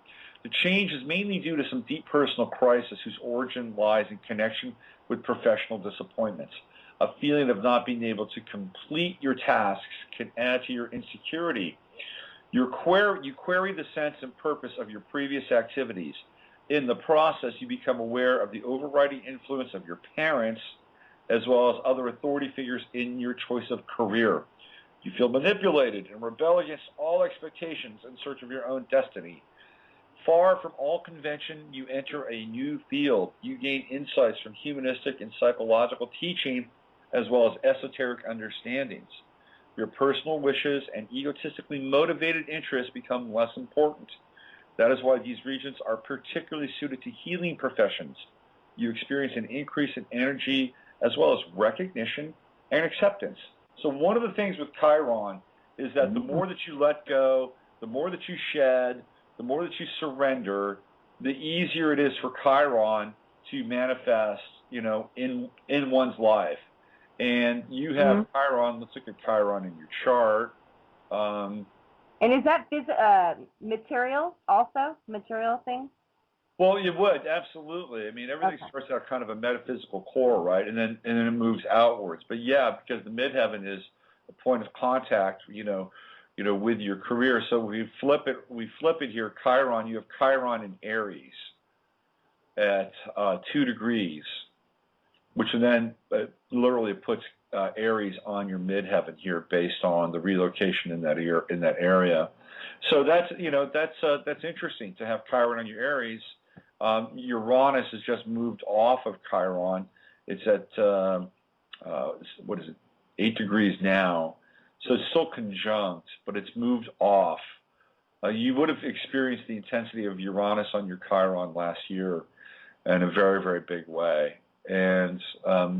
[SPEAKER 2] The change is mainly due to some deep personal crisis whose origin lies in connection with professional disappointments. A feeling of not being able to complete your tasks can add to your insecurity. You query the sense and purpose of your previous activities. In the process, you become aware of the overriding influence of your parents as well as other authority figures in your choice of career. You feel manipulated and rebel against all expectations in search of your own destiny. Far from all convention, you enter a new field. You gain insights from humanistic and psychological teaching as well as esoteric understandings. Your personal wishes and egotistically motivated interests become less important. That is why these regions are particularly suited to healing professions. You experience an increase in energy as well as recognition and acceptance. So one of the things with Chiron is that the more that you let go, the more that you shed, the more that you surrender, the easier it is for Chiron to manifest, in one's life. And you have Chiron. Let's look at Chiron in your chart.
[SPEAKER 3] And is that material also? Material thing?
[SPEAKER 2] Well, you would, absolutely. I mean, everything starts out kind of a metaphysical core, right? And then it moves outwards. But yeah, because the midheaven is a point of contact, with your career. So we flip it here. Chiron, you have Chiron in Aries at 2 degrees, which then literally puts Aries on your midheaven here based on the relocation in that area. So that's interesting to have Chiron on your Aries. Uranus has just moved off of Chiron. It's at 8 degrees now. So it's still conjunct, but it's moved off. You would have experienced the intensity of Uranus on your Chiron last year in a very, very big way. And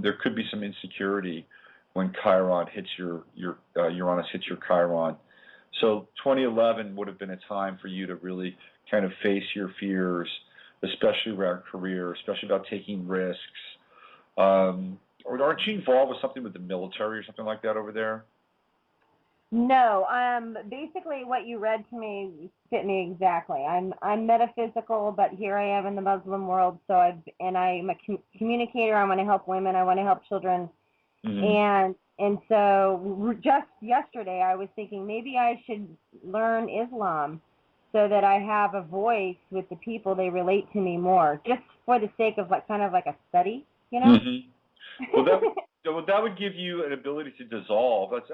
[SPEAKER 2] there could be some insecurity when Chiron hits Uranus hits your Chiron. So 2011 would have been a time for you to really kind of face your fears, especially around career, especially about taking risks. Or aren't you involved with something with the military or something like that over there?
[SPEAKER 3] No, basically what you read to me fit me exactly. I'm metaphysical, but here I am in the Muslim world. So I'm a communicator. I want to help women. I want to help children. And so just yesterday I was thinking maybe I should learn Islam so that I have a voice with the people. They relate to me more, just for the sake of kind of like a study,
[SPEAKER 2] Well, that would give you an ability to dissolve. That's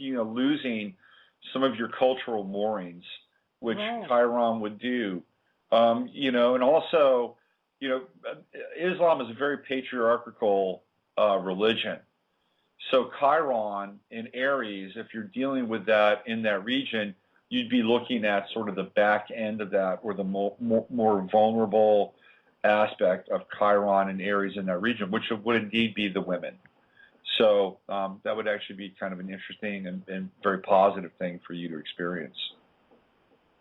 [SPEAKER 2] losing some of your cultural moorings, which Chiron would do. And also, Islam is a very patriarchal religion. So Chiron in Aries, if you're dealing with that in that region, you'd be looking at sort of the back end of that, or the more vulnerable aspect of Chiron and Aries in that region, which would indeed be the women. So that would actually be kind of an interesting and very positive thing for you to experience.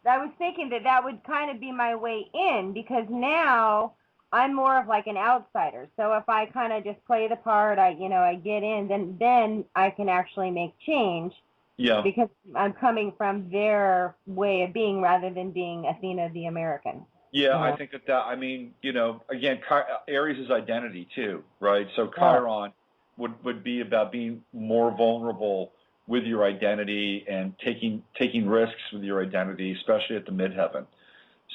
[SPEAKER 3] I was thinking that would kind of be my way in, because now I'm more of like an outsider. So if I kind of just play the part, I get in, then I can actually make change.
[SPEAKER 2] Yeah.
[SPEAKER 3] Because I'm coming from their way of being rather than being Athena the American.
[SPEAKER 2] Yeah, I think again, Aries is identity too, right? So Chiron would be about being more vulnerable with your identity and taking risks with your identity, especially at the midheaven.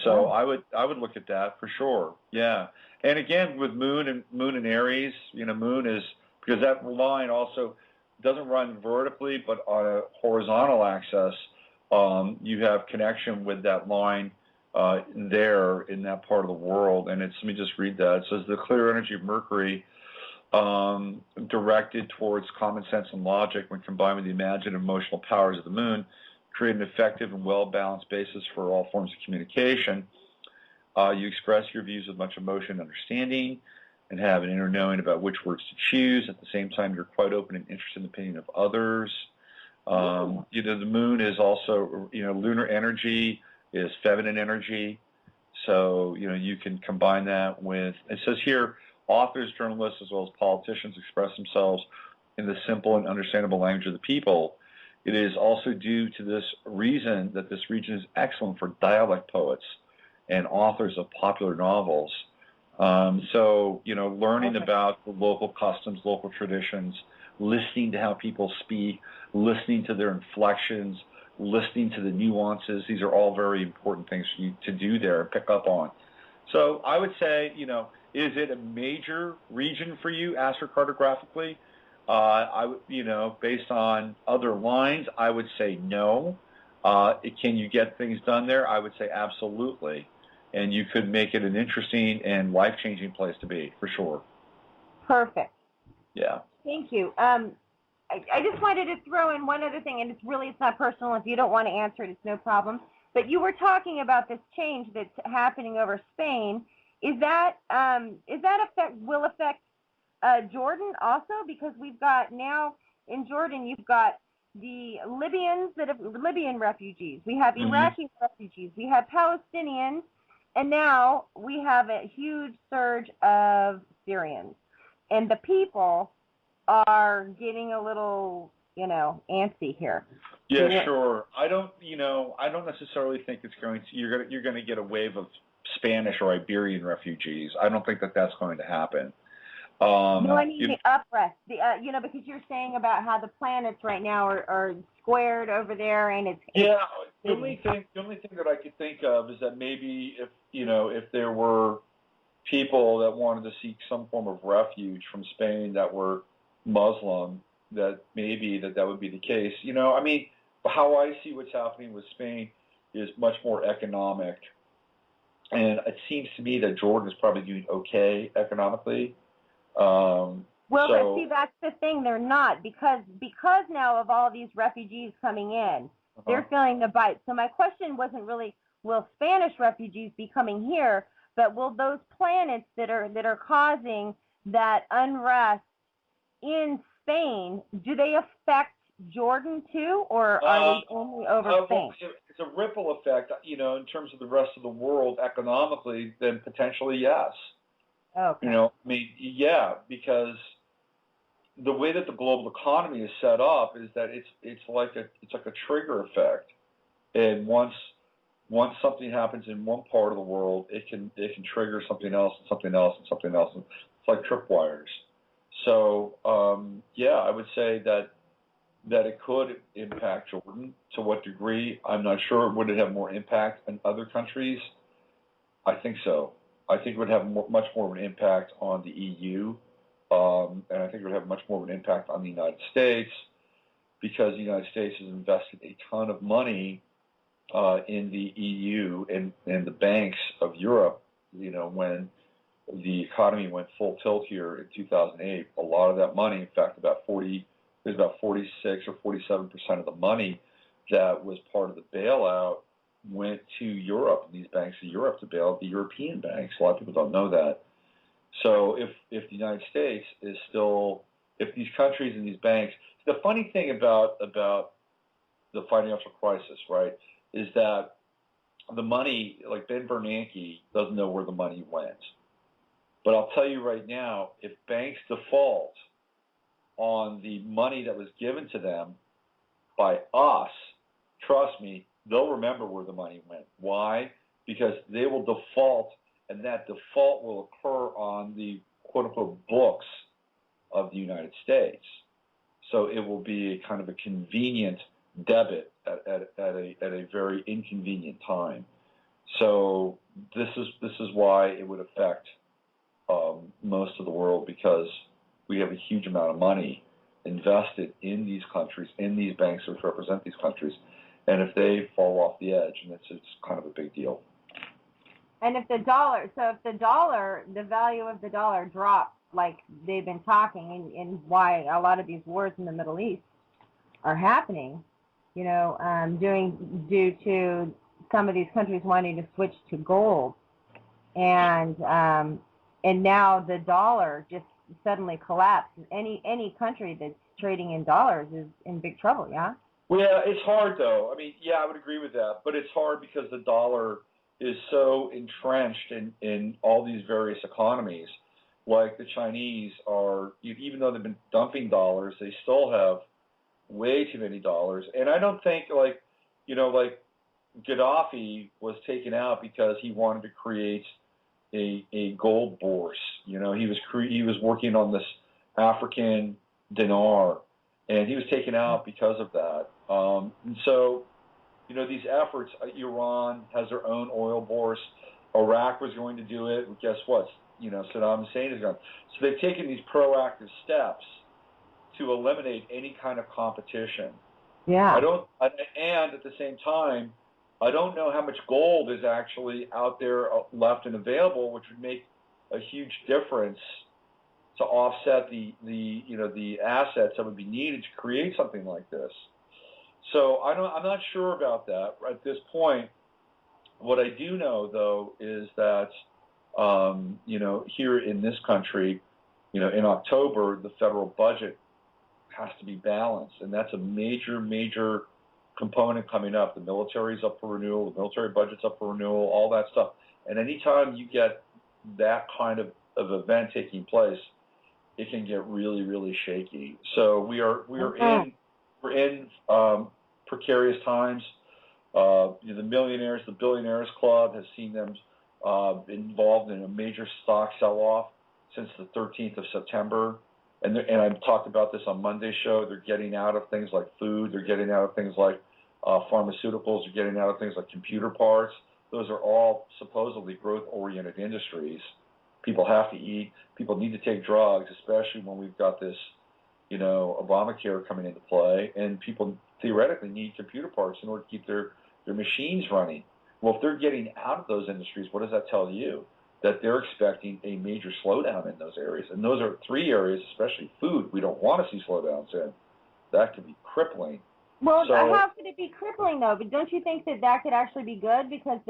[SPEAKER 2] So I would look at that for sure. Yeah. And again, with Moon and Aries, Moon is, because that line also doesn't run vertically, but on a horizontal axis, you have connection with that line there in that part of the world. And let me just read that. It says the clear energy of Mercury directed towards common sense and logic when combined with the imaginative emotional powers of the Moon, create an effective and well-balanced basis for all forms of communication. You express your views with much emotion and understanding and have an inner knowing about which words to choose. At the same time, you're quite open and interested in the opinion of others. The Moon is also, lunar energy is feminine energy. So, you can combine that with, it says here, authors, journalists, as well as politicians express themselves in the simple and understandable language of the people. It is also due to this reason that this region is excellent for dialect poets and authors of popular novels. Learning about the local customs, local traditions, listening to how people speak, listening to their inflections, listening to the nuances, these are all very important things for you to do there and pick up on. So I would say, is it a major region for you astrocartographically? Based on other lines, I would say no. Can you get things done there? I would say absolutely. And you could make it an interesting and life-changing place to be, for sure.
[SPEAKER 3] Perfect.
[SPEAKER 2] Yeah.
[SPEAKER 3] Thank you. I just wanted to throw in one other thing, and it's not personal. If you don't want to answer it, it's no problem. But you were talking about this change that's happening over Spain. Is that will affect Jordan also? Because we've got now in Jordan, you've got Libyan refugees. We have Iraqi refugees. We have Palestinians, and now we have a huge surge of Syrians. And the people are getting a little, antsy here.
[SPEAKER 2] Yeah, sure. I don't necessarily think it's going to. You're going to get a wave of Spanish or Iberian refugees. I don't think that that's going to happen.
[SPEAKER 3] No, I mean the uprest. Because you're saying about how the planets right now are squared over there, and it's
[SPEAKER 2] the only thing that I could think of is that maybe if there were people that wanted to seek some form of refuge from Spain that were Muslim, that maybe that would be the case. I mean, how I see what's happening with Spain is much more economic, and it seems to me that Jordan is probably doing okay economically.
[SPEAKER 3] But see, that's the thing. They're not, because now of all these refugees coming in, they're feeling the bite. So my question wasn't really, will Spanish refugees be coming here, but will those planets that are causing that unrest in Spain, do they affect Jordan too, or are they only over Spain?
[SPEAKER 2] It's a ripple effect, in terms of the rest of the world economically. Then potentially yes.
[SPEAKER 3] Okay.
[SPEAKER 2] Because the way that the global economy is set up is that it's like a trigger effect, and once something happens in one part of the world, it can trigger something else and something else and something else. It's like tripwires. So I would say that it could impact Jordan. To what degree, I'm not sure. Would it have more impact in other countries? I think so. I think it would have much more of an impact on the EU, and I think it would have much more of an impact on the United States, because the United States has invested a ton of money in the EU and the banks of Europe. When the economy went full tilt here in 2008, a lot of that money, in fact, about 46 or 47% of the money that was part of the bailout went to Europe, and these banks in Europe, to bail out the European banks. A lot of people don't know that. So if the United States is still, if these countries and these banks, the funny thing about the financial crisis, right, is that the money, like Ben Bernanke doesn't know where the money went. But I'll tell you right now, if banks default on the money that was given to them by us, trust me, they'll remember where the money went. Why? Because they will default, and that default will occur on the quote-unquote books of the United States. So it will be a kind of a convenient debit at a very inconvenient time. So this is why it would affect most of the world, because we have a huge amount of money invested in these countries, in these banks which represent these countries. And if they fall off the edge, and it's kind of a big deal.
[SPEAKER 3] And if the value of the dollar drops, like they've been talking, and why a lot of these wars in the Middle East are happening, due to some of these countries wanting to switch to gold, and now the dollar just suddenly collapsed. Any country that's trading in dollars is in big trouble. Yeah.
[SPEAKER 2] Well, yeah, it's hard though. I mean, yeah, I would agree with that, but it's hard because the dollar is so entrenched in all these various economies. Like the Chinese are, even though they've been dumping dollars, they still have way too many dollars. And I don't think like Gaddafi was taken out because he wanted to create a gold bourse. He was working on this African dinar, and he was taken out because of that. And so, these efforts, Iran has their own oil bourse. Iraq was going to do it, and guess what? Saddam Hussein is gone. So they've taken these proactive steps to eliminate any kind of competition.
[SPEAKER 3] Yeah.
[SPEAKER 2] And at the same time, I don't know how much gold is actually out there left and available, which would make a huge difference to offset the assets that would be needed to create something like this. So I'm not sure about that at this point. What I do know, though, is that here in this country, in October, the federal budget has to be balanced, and that's a major, major component coming up. The military's up for renewal, the military budget's up for renewal, all that stuff. And anytime you get that kind of event taking place, it can get really, really shaky. So we're in precarious times. The millionaires, the billionaires club has seen them involved in a major stock sell-off since the 13th of September. And I talked about this on Monday's show. They're getting out of things like food. They're getting out of things like pharmaceuticals. They're getting out of things like computer parts. Those are all supposedly growth-oriented industries. People have to eat. People need to take drugs, especially when we've got this, Obamacare coming into play. And people theoretically need computer parts in order to keep their machines running. Well, if they're getting out of those industries, what does that tell you? That they're expecting a major slowdown in those areas. And those are three areas, especially food, we don't want to see slowdowns in. That could be crippling.
[SPEAKER 3] Well, how could it be crippling, though? But don't you think that could actually be good? Because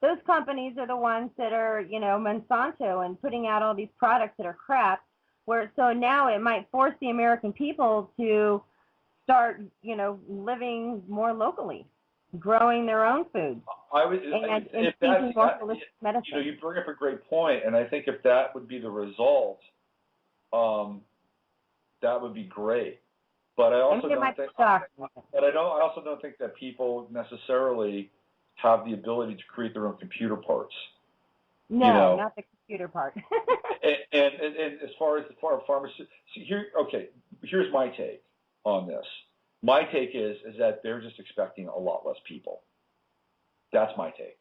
[SPEAKER 3] those companies are the ones that are, Monsanto and putting out all these products that are crap. So now it might force the American people to start, living more locally, growing their own food. And speaking more holistic medicine.
[SPEAKER 2] You bring up a great point, and I think if that would be the result, that would be great. But I also don't think. I also don't think that people necessarily have the ability to create their own computer parts.
[SPEAKER 3] No, not the computer part.
[SPEAKER 2] and as far as pharmacy, here's my take on this. My take is that they're just expecting a lot less people. That's my take.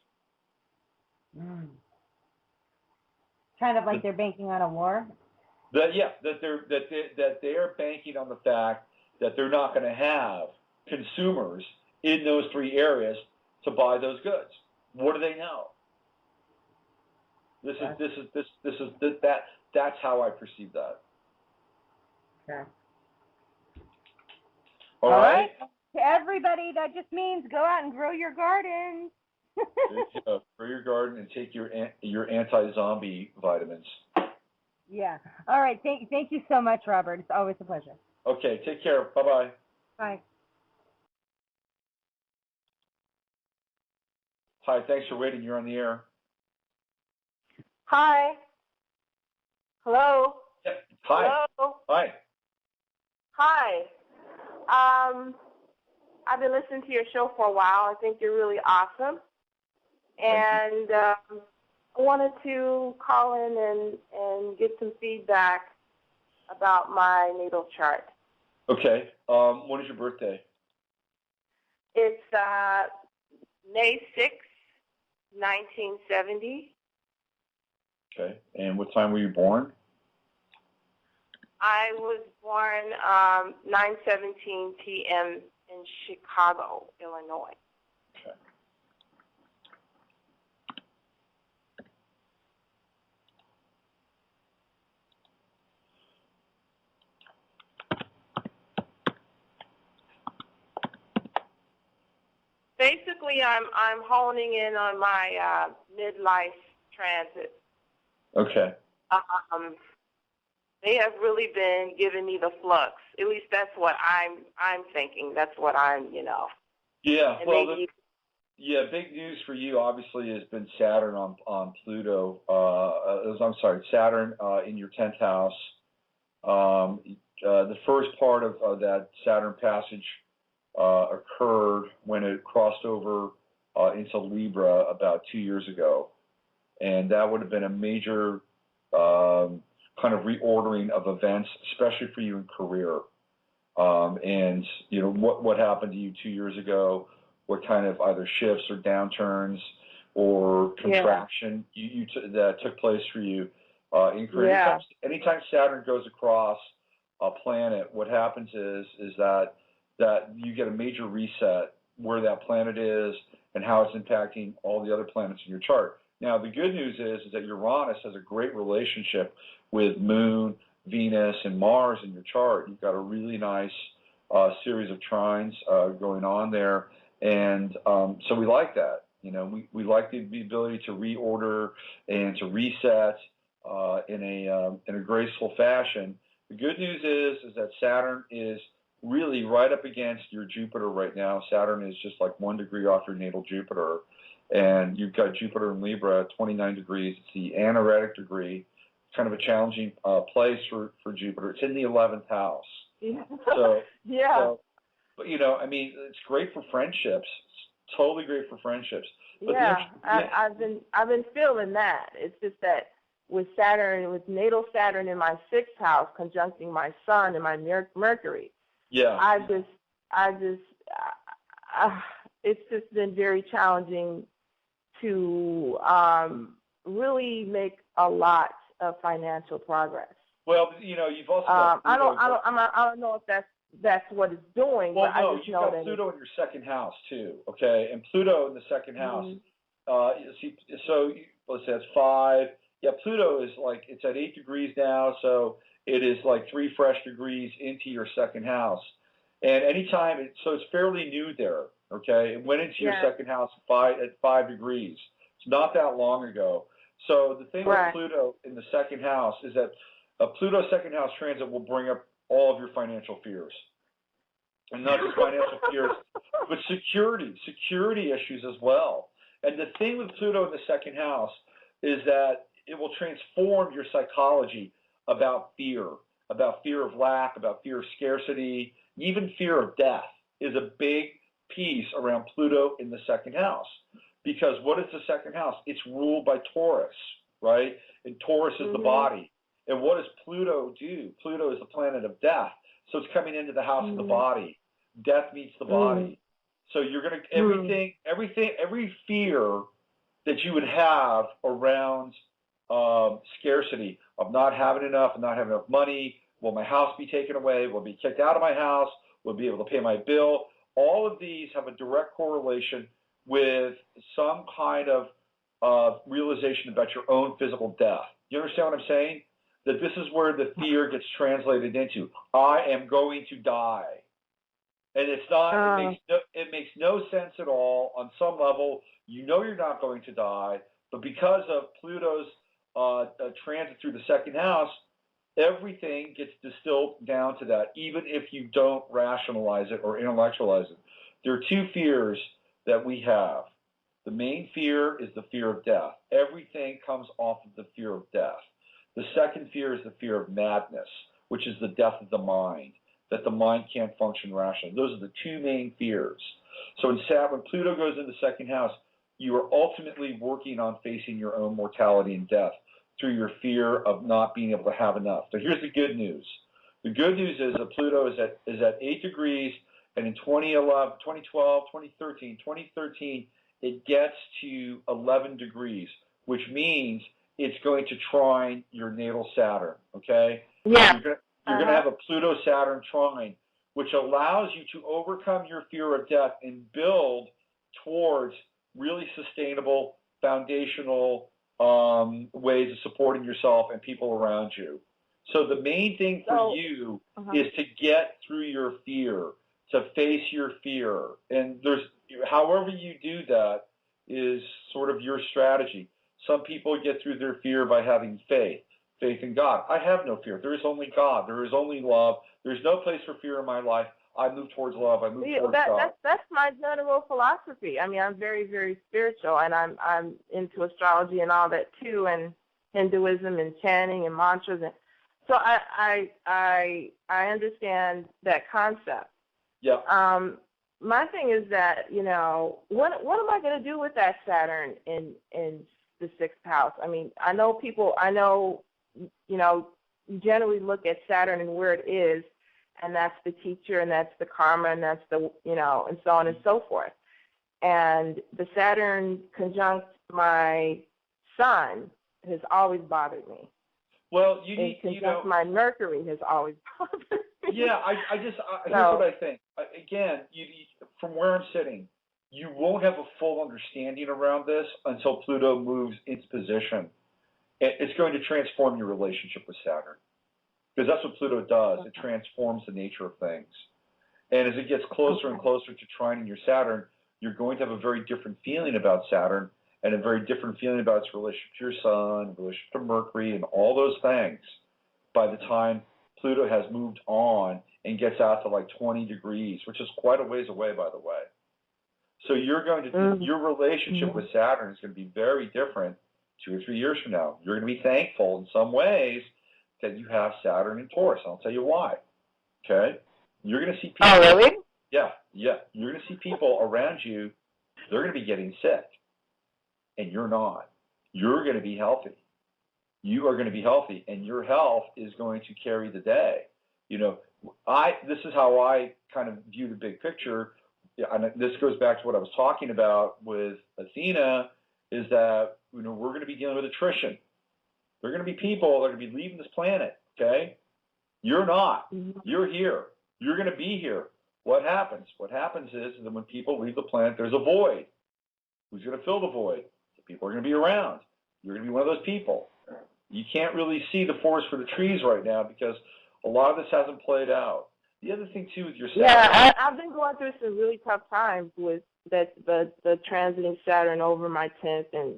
[SPEAKER 3] Kind of like they're banking on a war.
[SPEAKER 2] That they're banking on the fact that they're not going to have consumers in those three areas to buy those goods. What do they know? That's how I perceive that.
[SPEAKER 3] Okay.
[SPEAKER 2] All right.
[SPEAKER 3] To everybody, that just means go out and grow your garden.
[SPEAKER 2] Grow your garden and take your anti-zombie vitamins.
[SPEAKER 3] Yeah. All right. Thank you so much, Robert. It's always a pleasure.
[SPEAKER 2] Okay. Take care. Bye-bye.
[SPEAKER 3] Bye.
[SPEAKER 2] Hi. Thanks for waiting. You're on the air.
[SPEAKER 4] Hi. Hello.
[SPEAKER 2] Yeah. Hi.
[SPEAKER 4] Hello.
[SPEAKER 2] Hi.
[SPEAKER 4] Hi. I've been listening to your show for a while. I think you're really awesome. And I wanted to call in and get some feedback about my natal chart.
[SPEAKER 2] Okay. When is your birthday?
[SPEAKER 4] It's May 6th, 1970.
[SPEAKER 2] Okay. And what time were you born?
[SPEAKER 4] I was born 9:17 p.m. in Chicago, Illinois.
[SPEAKER 2] Okay.
[SPEAKER 4] Basically, I'm honing in on my midlife transit.
[SPEAKER 2] Okay.
[SPEAKER 4] They have really been giving me the flux. At least that's what I'm thinking. That's what I'm,
[SPEAKER 2] Yeah.
[SPEAKER 4] And
[SPEAKER 2] well, big news for you obviously has been Saturn on Pluto. Saturn in your 10th house. The first part of that Saturn passage occurred when it crossed over into Libra about 2 years ago, and that would have been a major kind of reordering of events, especially for you in career. And what happened to you 2 years ago, what kind of either shifts or downturns or contraction that took place for you in career.
[SPEAKER 4] Yeah.
[SPEAKER 2] Anytime Saturn goes across a planet, what happens is that you get a major reset where that planet is and how it's impacting all the other planets in your chart. Now, the good news is that Uranus has a great relationship with Moon, Venus, and Mars in your chart. You've got a really nice series of trines going on there, and so we like that. We like the ability to reorder and to reset in a graceful fashion. The good news is that Saturn is really right up against your Jupiter right now. Saturn is just like 1 degree off your natal Jupiter. And you've got Jupiter in Libra at 29 degrees. It's the anaretic degree. Kind of a challenging place for Jupiter. It's in the 11th house.
[SPEAKER 4] Yeah.
[SPEAKER 2] So,
[SPEAKER 4] yeah.
[SPEAKER 2] So, but, you know, I mean, it's great for friendships. It's totally great for friendships. But
[SPEAKER 4] I've been feeling that. It's just that with Saturn, with natal Saturn in my 6th house conjuncting my Sun and my Mercury.
[SPEAKER 2] Yeah.
[SPEAKER 4] It's just been very challenging to really make a lot of financial progress.
[SPEAKER 2] Well, you know, you've also got Pluto.
[SPEAKER 4] I don't know if that's what it's doing.
[SPEAKER 2] Well,
[SPEAKER 4] but
[SPEAKER 2] no,
[SPEAKER 4] I just
[SPEAKER 2] you've
[SPEAKER 4] know
[SPEAKER 2] got
[SPEAKER 4] that
[SPEAKER 2] Pluto in your 2nd house too. Okay, and Pluto in the 2nd house. So let's say it's 5. Yeah, Pluto is like, it's at 8 degrees now, so it is like 3 fresh degrees into your 2nd house. And anytime, so it's fairly new there. Okay, it went into your 2nd house at 5 degrees. It's not that long ago. So the thing with Pluto in the 2nd house is that a Pluto 2nd house transit will bring up all of your financial fears. And not just financial fears, but security issues as well. And the thing with Pluto in the 2nd house is that it will transform your psychology about fear of lack, about fear of scarcity, even fear of death is a big piece around Pluto in the 2nd house. Because what is the 2nd house? It's ruled by Taurus, right? And Taurus is the body. And what does Pluto do? Pluto is the planet of death. So it's coming into the house of the body. Death meets the body. So you're going to, every fear that you would have around scarcity, of not having enough, of not having enough money, will my house be taken away, will I be kicked out of my house, will I be able to pay my bill, all of these have a direct correlation with some kind of realization about your own physical death. You understand what I'm saying? That this is where the fear gets translated into. I am going to die. And it's not, it makes no sense at all. On some level, you know you're not going to die, but because of Pluto's transit through the 2nd house, everything gets distilled down to that, even if you don't rationalize it or intellectualize it. There are 2 fears that we have. The main fear is the fear of death. Everything comes off of the fear of death. The second fear is the fear of madness, which is the death of the mind, that the mind can't function rationally. Those are the 2 main fears. So when Pluto goes into 2nd house, you are ultimately working on facing your own mortality and death through your fear of not being able to have enough. So here's the good news. The good news is that Pluto is at 8 degrees, and in 2011, 2012, 2013, it gets to 11 degrees, which means it's going to trine your natal Saturn, okay?
[SPEAKER 4] Yeah.
[SPEAKER 2] You're going to have a Pluto-Saturn trine, which allows you to overcome your fear of death and build towards really sustainable, foundational ways of supporting yourself and people around you. So the main thing for you is to get through your fear, to face your fear. And however you do that is sort of your strategy. Some people get through their fear by having faith in God. I have no fear. There is only God. There is only love. There's no place for fear in my life. I move towards love. I move towards God.
[SPEAKER 4] That's my general philosophy. I mean, I'm very, very spiritual, and I'm into astrology and all that too, and Hinduism and chanting and mantras, and so I understand that concept.
[SPEAKER 2] Yeah.
[SPEAKER 4] My thing is that, you know, what am I going to do with that Saturn in the 6th house? I mean, I know, you know, you generally look at Saturn and where it is, and that's the teacher, and that's the karma, and that's the, you know, and so on and so forth. And the Saturn conjunct my Sun has always bothered me.
[SPEAKER 2] Well,
[SPEAKER 4] my Mercury has always bothered me.
[SPEAKER 2] Yeah, here's what I think. Again, from where I'm sitting, you won't have a full understanding around this until Pluto moves into position. It's going to transform your relationship with Saturn, because that's what Pluto does. It transforms the nature of things. And as it gets closer and closer to trining your Saturn, you're going to have a very different feeling about Saturn and a very different feeling about its relationship to your Sun, relationship to Mercury, and all those things by the time Pluto has moved on and gets out to like 20 degrees, which is quite a ways away, by the way. So you're going to your relationship with Saturn is going to be very different 2 or 3 years from now. You're going to be thankful in some ways that you have Saturn in Taurus. I'll tell you why. Okay? You're going to see people.
[SPEAKER 4] Oh, really?
[SPEAKER 2] Yeah. You're going to see people around you. They're going to be getting sick, and you're not. You're going to be healthy. You are going to be healthy, and your health is going to carry the day. You know, this is how I kind of view the big picture. And this goes back to what I was talking about with Athena, is that, you know, we're going to be dealing with attrition. There are going to be people that are going to be leaving this planet, okay? You're not. You're here. You're going to be here. What happens? What happens is that when people leave the planet, there's a void. Who's going to fill the void? The people are going to be around. You're going to be one of those people. You can't really see the forest for the trees right now because a lot of this hasn't played out. The other thing, too, with your Saturn.
[SPEAKER 4] Yeah, I've been going through some really tough times with the transiting Saturn over my 10th and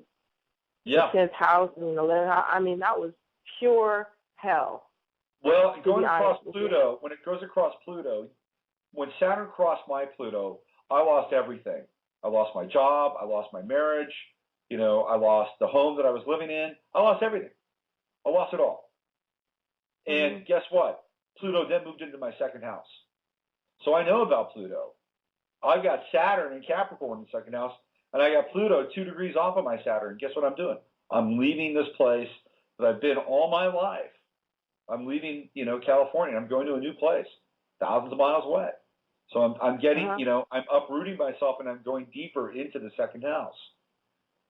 [SPEAKER 4] the 10th house and the 11th house. I mean, that was pure hell.
[SPEAKER 2] Well, going across Pluto, when it goes across Pluto, when Saturn crossed my Pluto, I lost everything. I lost my job. I lost my marriage. You know, I lost the home that I was living in. I lost everything. I lost it all. And guess what? Pluto then moved into my second house. So I know about Pluto. I've got Saturn and Capricorn in the second house, and I got Pluto 2 degrees off of my Saturn. Guess what I'm doing? I'm leaving this place that I've been all my life. I'm leaving, you know, California. I'm going to a new place, thousands of miles away. So I'm getting, you know, I'm uprooting myself, and I'm going deeper into the second house.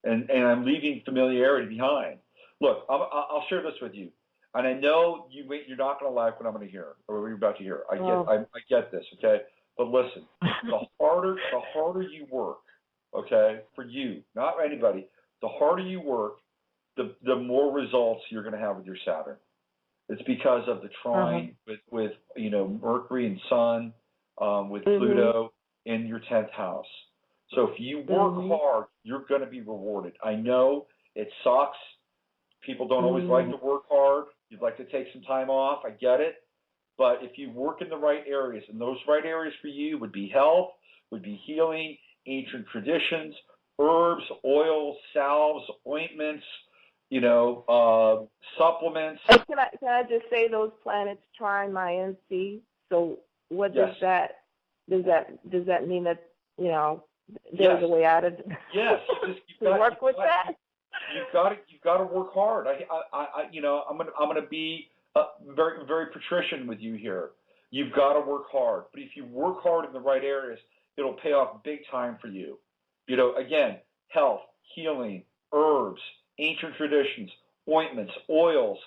[SPEAKER 2] And I'm leaving familiarity behind. Look, I'll share this with you. And I know you're not going to like what I'm going to hear, or what you're about to hear. I get this, okay? But listen, the harder you work, okay, for you, not anybody, the harder you work, the more results you're going to have with your Saturn. It's because of the trine with you know, Mercury and Sun, with Pluto in your 10th house. So if you work hard, you're going to be rewarded. I know it sucks. People don't always like to work hard. You'd like to take some time off. I get it. But if you work in the right areas, and those right areas for you would be health, would be healing, ancient traditions, herbs, oils, salves, ointments, you know, supplements.
[SPEAKER 4] Hey, can I just say those planets trine my NC? So what does that mean that, you know, there's a way out of it?
[SPEAKER 2] Yes.
[SPEAKER 4] To work with that?
[SPEAKER 2] You've got to work hard. You know, I'm gonna be very, very patrician with you here. You've got to work hard. But if you work hard in the right areas, it'll pay off big time for you. You know, again, health, healing, herbs, ancient traditions, ointments, oils,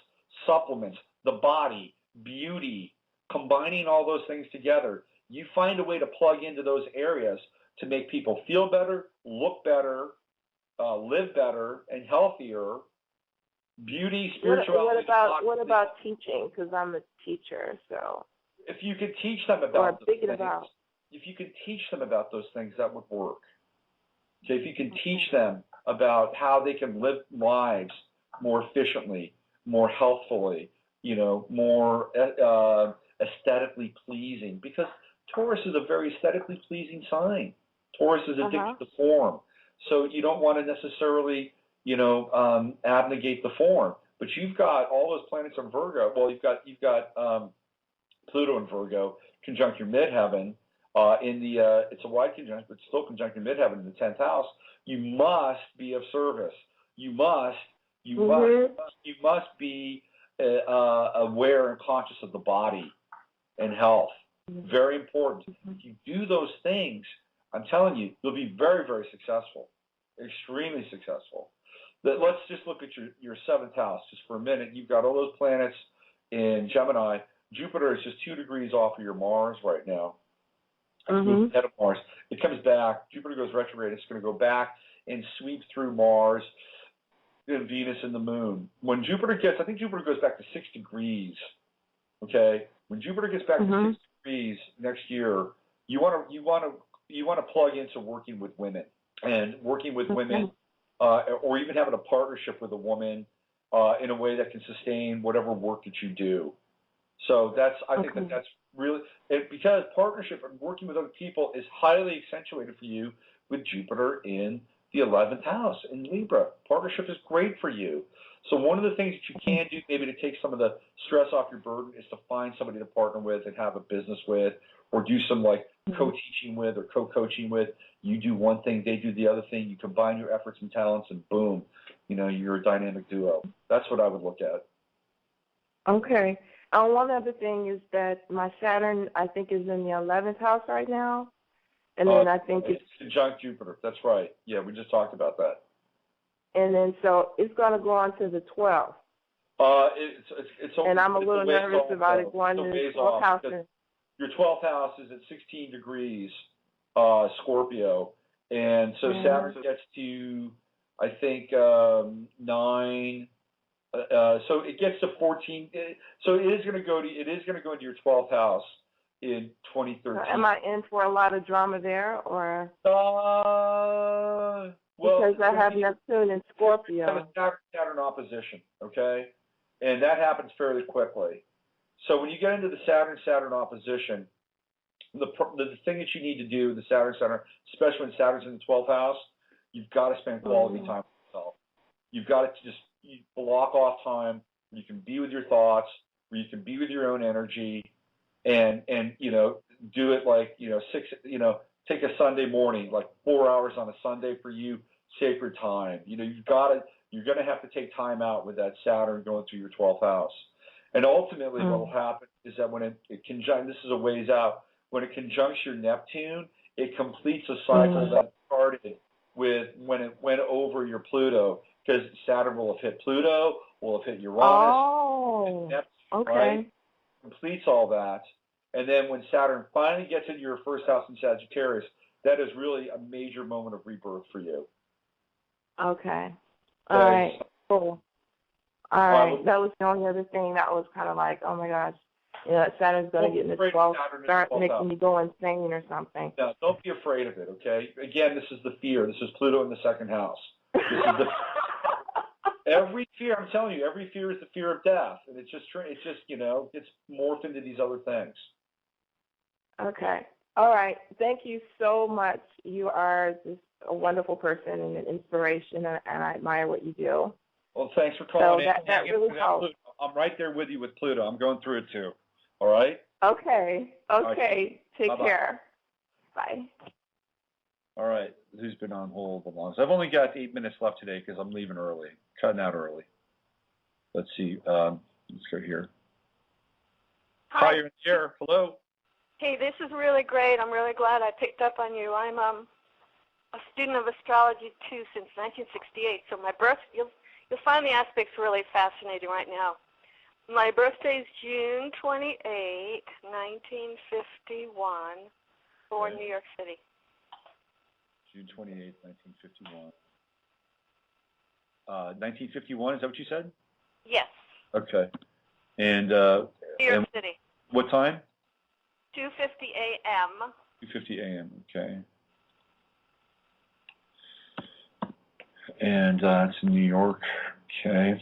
[SPEAKER 2] supplements, the body, beauty, combining all those things together. You find a way to plug into those areas to make people feel better, look better, live better and healthier. Beauty, spirituality.
[SPEAKER 4] What about teaching? Because I'm a teacher, so.
[SPEAKER 2] If you could teach them about those things, if you could teach them about those things, that would work. Okay, if you can teach them about how they can live lives more efficiently, more healthfully, you know, more aesthetically pleasing, because Taurus is a very aesthetically pleasing sign. Taurus is addicted to form. So you don't want to necessarily, you know, abnegate the form. But you've got all those planets in Virgo. Well, you've got Pluto in Virgo, conjunct your midheaven. It's a wide conjunction, but still conjunct your midheaven in the 10th house. You must be of service. You must be aware and conscious of the body and health. Very important. If you do those things, I'm telling you, you'll be very, very successful, extremely successful. But let's just look at your 7th house just for a minute. You've got all those planets in Gemini. Jupiter is just 2 degrees off of your Mars right now. Ahead of Mars. It comes back. Jupiter goes retrograde. It's going to go back and sweep through Mars and Venus and the Moon. When Jupiter I think Jupiter goes back to 6 degrees. Okay? When Jupiter gets back to 6 degrees next year, you want to plug into working with women, and working with women, or even having a partnership with a woman in a way that can sustain whatever work that you do. So I think that's really, because partnership and working with other people is highly accentuated for you with Jupiter in the 11th house in Libra. Partnership is great for you. So one of the things that you can do maybe to take some of the stress off your burden is to find somebody to partner with and have a business with, or do some like co-teaching with or co-coaching with. You do one thing, they do the other thing. You combine your efforts and talents, and boom, you're a dynamic duo. That's what I would look at.
[SPEAKER 4] Okay. One other thing is that my Saturn, I think, is in the 11th house right now. And then I think it's
[SPEAKER 2] conjunct Jupiter. That's right. Yeah, we just talked about that.
[SPEAKER 4] And then so it's going to go on to the 12th. And I'm a little nervous about it going to the 12th house.
[SPEAKER 2] Your 12th house is at 16 degrees Scorpio. And so Saturn gets to, I think, 9. So it gets to 14. So it is going to go into your 12th house in 2013.
[SPEAKER 4] Am I in for a lot of drama there, or? Because I have Neptune in Scorpio.
[SPEAKER 2] You have a Saturn opposition, okay? And that happens fairly quickly. So when you get into the Saturn opposition, the thing that you need to do with the Saturn, especially when Saturn's in the 12th house, you've got to spend quality time with yourself. You've got to just block off time where you can be with your thoughts, where you can be with your own energy, and do it like take a Sunday morning, like 4 hours on a Sunday for you, sacred time. You're going to have to take time out with that Saturn going through your 12th house. And ultimately what will happen is that when it conjunct, this is a ways out, when it conjuncts your Neptune, it completes a cycle that started with when it went over your Pluto, because Saturn will have hit Pluto, will have hit Uranus, Neptune, right? Completes all that. And then when Saturn finally gets into your first house in Sagittarius, that is really a major moment of rebirth for you.
[SPEAKER 4] Okay. All right. Cool. All right. That was the only other thing that was kind of like, oh my gosh, Saturn's going to get in the 12th, start making me go insane or something.
[SPEAKER 2] No, don't be afraid of it, okay? Again, this is the fear. This is Pluto in the second house. This is every fear, I'm telling you, every fear is the fear of death. And it's just gets morphed into these other things.
[SPEAKER 4] Okay. All right. Thank you so much. You are just a wonderful person and an inspiration, and I admire what you do.
[SPEAKER 2] Well, thanks for calling in.
[SPEAKER 4] That really helps.
[SPEAKER 2] I'm right there with you with Pluto. I'm going through it too. All right?
[SPEAKER 4] Okay.
[SPEAKER 2] Right.
[SPEAKER 4] Take care. Bye.
[SPEAKER 2] All right. Who's been on hold the longest? I've only got 8 minutes left today because I'm leaving early, cutting out early. Let's see. Let's go here. Hi, you're in the air. Hello.
[SPEAKER 5] Hey, this is really great. I'm really glad I picked up on you. I'm a student of astrology too since 1968. So my birth, you'll find the aspects really fascinating right now. My birthday is June 28, 1951, born New York City.
[SPEAKER 2] June 28, 1951. 1951, is that what you said?
[SPEAKER 5] Yes.
[SPEAKER 2] Okay. And
[SPEAKER 5] New York City.
[SPEAKER 2] What time?
[SPEAKER 5] 2:50 a.m.
[SPEAKER 2] 2:50 a.m. Okay. And it's in New York. Okay.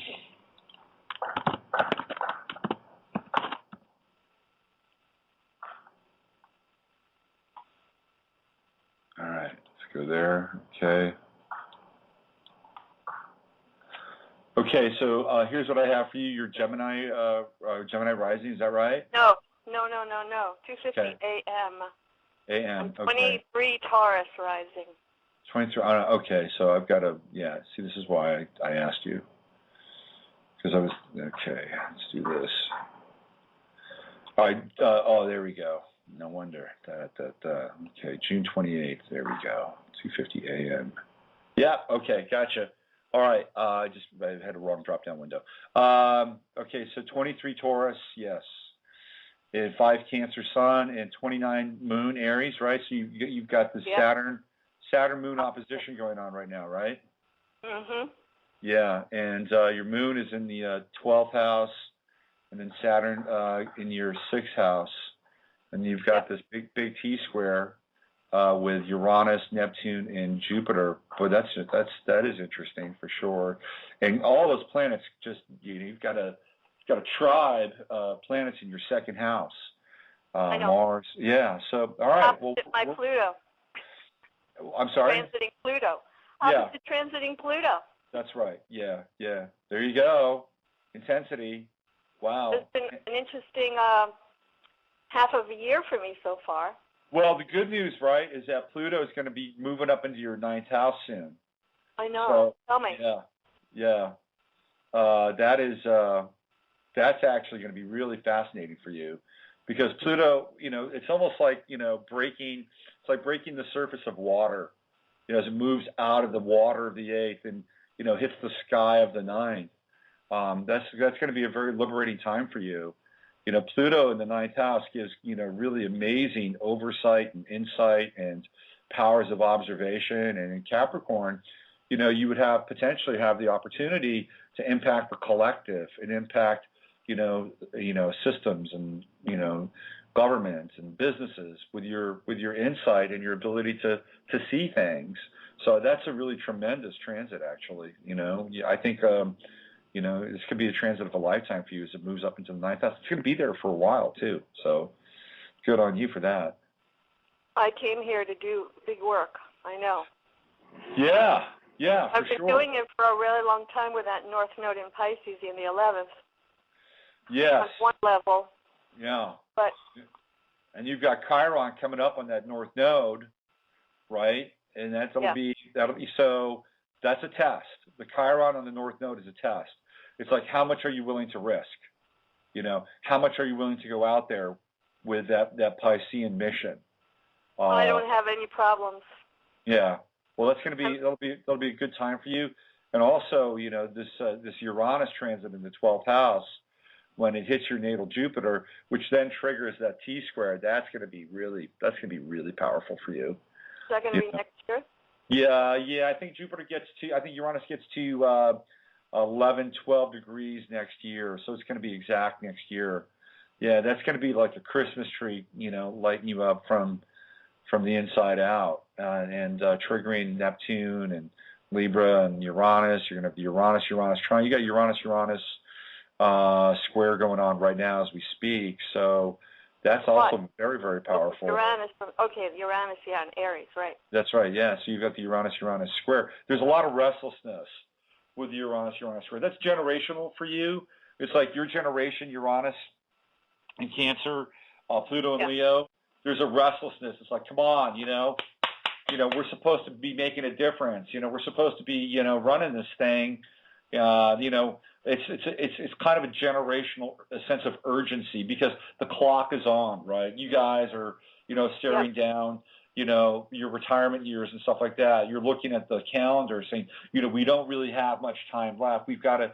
[SPEAKER 2] All right. Let's go there. Okay. Okay. So here's what I have for you. You're Gemini rising. Is that right?
[SPEAKER 5] No. 2:50 a.m.
[SPEAKER 2] A.m.
[SPEAKER 5] I'm 23 Taurus rising.
[SPEAKER 2] 23. Okay, so I've got to. See, this is why I asked you, because I was okay. Let's do this. All right. There we go. No wonder. Okay, June 28th. There we go. 2:50 a.m. Yeah. Okay. Gotcha. All right. I had a wrong drop-down window. Okay. So 23 Taurus. Yes. And 5 Cancer Sun and 29 Moon Aries, right? So you've got the Saturn Moon opposition going on right now, right?
[SPEAKER 5] Mhm.
[SPEAKER 2] Yeah, and your Moon is in the 12th house, and then Saturn in your 6th house, and you've got this big T square with Uranus, Neptune, and Jupiter. But that is interesting for sure. And all those planets, just you've got a tribe planets in your 2nd house. Mars. Yeah. So, all right.
[SPEAKER 5] Opposite my Pluto.
[SPEAKER 2] I'm sorry?
[SPEAKER 5] Transiting Pluto.
[SPEAKER 2] Yeah.
[SPEAKER 5] Opposite transiting Pluto.
[SPEAKER 2] That's right. Yeah, yeah. There you go. Intensity. Wow.
[SPEAKER 5] It's been an interesting half of a year for me so far.
[SPEAKER 2] Well, the good news, right, is that Pluto is going to be moving up into your 9th house soon.
[SPEAKER 5] I know.
[SPEAKER 2] So,
[SPEAKER 5] tell me.
[SPEAKER 2] Yeah, yeah. That's actually going to be really fascinating for you, because Pluto, it's almost like, breaking the surface of water, as it moves out of the water of the 8th and, hits the sky of the 9th. That's going to be a very liberating time for you. Pluto in the 9th house gives, really amazing oversight and insight and powers of observation. And in Capricorn, you would potentially have the opportunity to impact the collective and impact, systems and, governments and businesses with your insight and your ability to see things. So that's a really tremendous transit, actually. I think, this could be a transit of a lifetime for you as it moves up into the 9th house. It's going to be there for a while, too. So good on you for that.
[SPEAKER 5] I came here to do big work. I know.
[SPEAKER 2] Yeah, for
[SPEAKER 5] I've been doing it for a really long time with that North Node in Pisces in the 11th.
[SPEAKER 2] Yes.
[SPEAKER 5] On one level.
[SPEAKER 2] Yeah.
[SPEAKER 5] But.
[SPEAKER 2] And you've got Chiron coming up on that North Node, right? And that'll be so. That's a test. The Chiron on the North Node is a test. It's like, how much are you willing to risk? How much are you willing to go out there with that Piscean mission?
[SPEAKER 5] I don't have any problems.
[SPEAKER 2] Yeah. Well, that'll be a good time for you. And also, this Uranus transit in the 12th house, when it hits your natal Jupiter, which then triggers that T-square, that's going to be really powerful for you.
[SPEAKER 5] Is that going to be next year?
[SPEAKER 2] Yeah. I think Uranus gets to 11, 12 degrees next year, so it's going to be exact next year. Yeah, that's going to be like a Christmas tree, lighting you up from the inside out, and triggering Neptune and Libra and Uranus. You're going to have the Uranus trine. You got Uranus square going on right now as we speak. So that's also very, very powerful.
[SPEAKER 5] Uranus, yeah, in Aries, right.
[SPEAKER 2] That's right, yeah. So you've got the Uranus square. There's a lot of restlessness with the Uranus square. That's generational for you. It's like your generation, Uranus in Cancer, Pluto and Leo. There's a restlessness. It's like, come on, we're supposed to be making a difference. We're supposed to be, running this thing. It's kind of a generational sense of urgency, because the clock is on, right? You guys are, staring down, your retirement years and stuff like that. You're looking at the calendar saying, we don't really have much time left. We've got to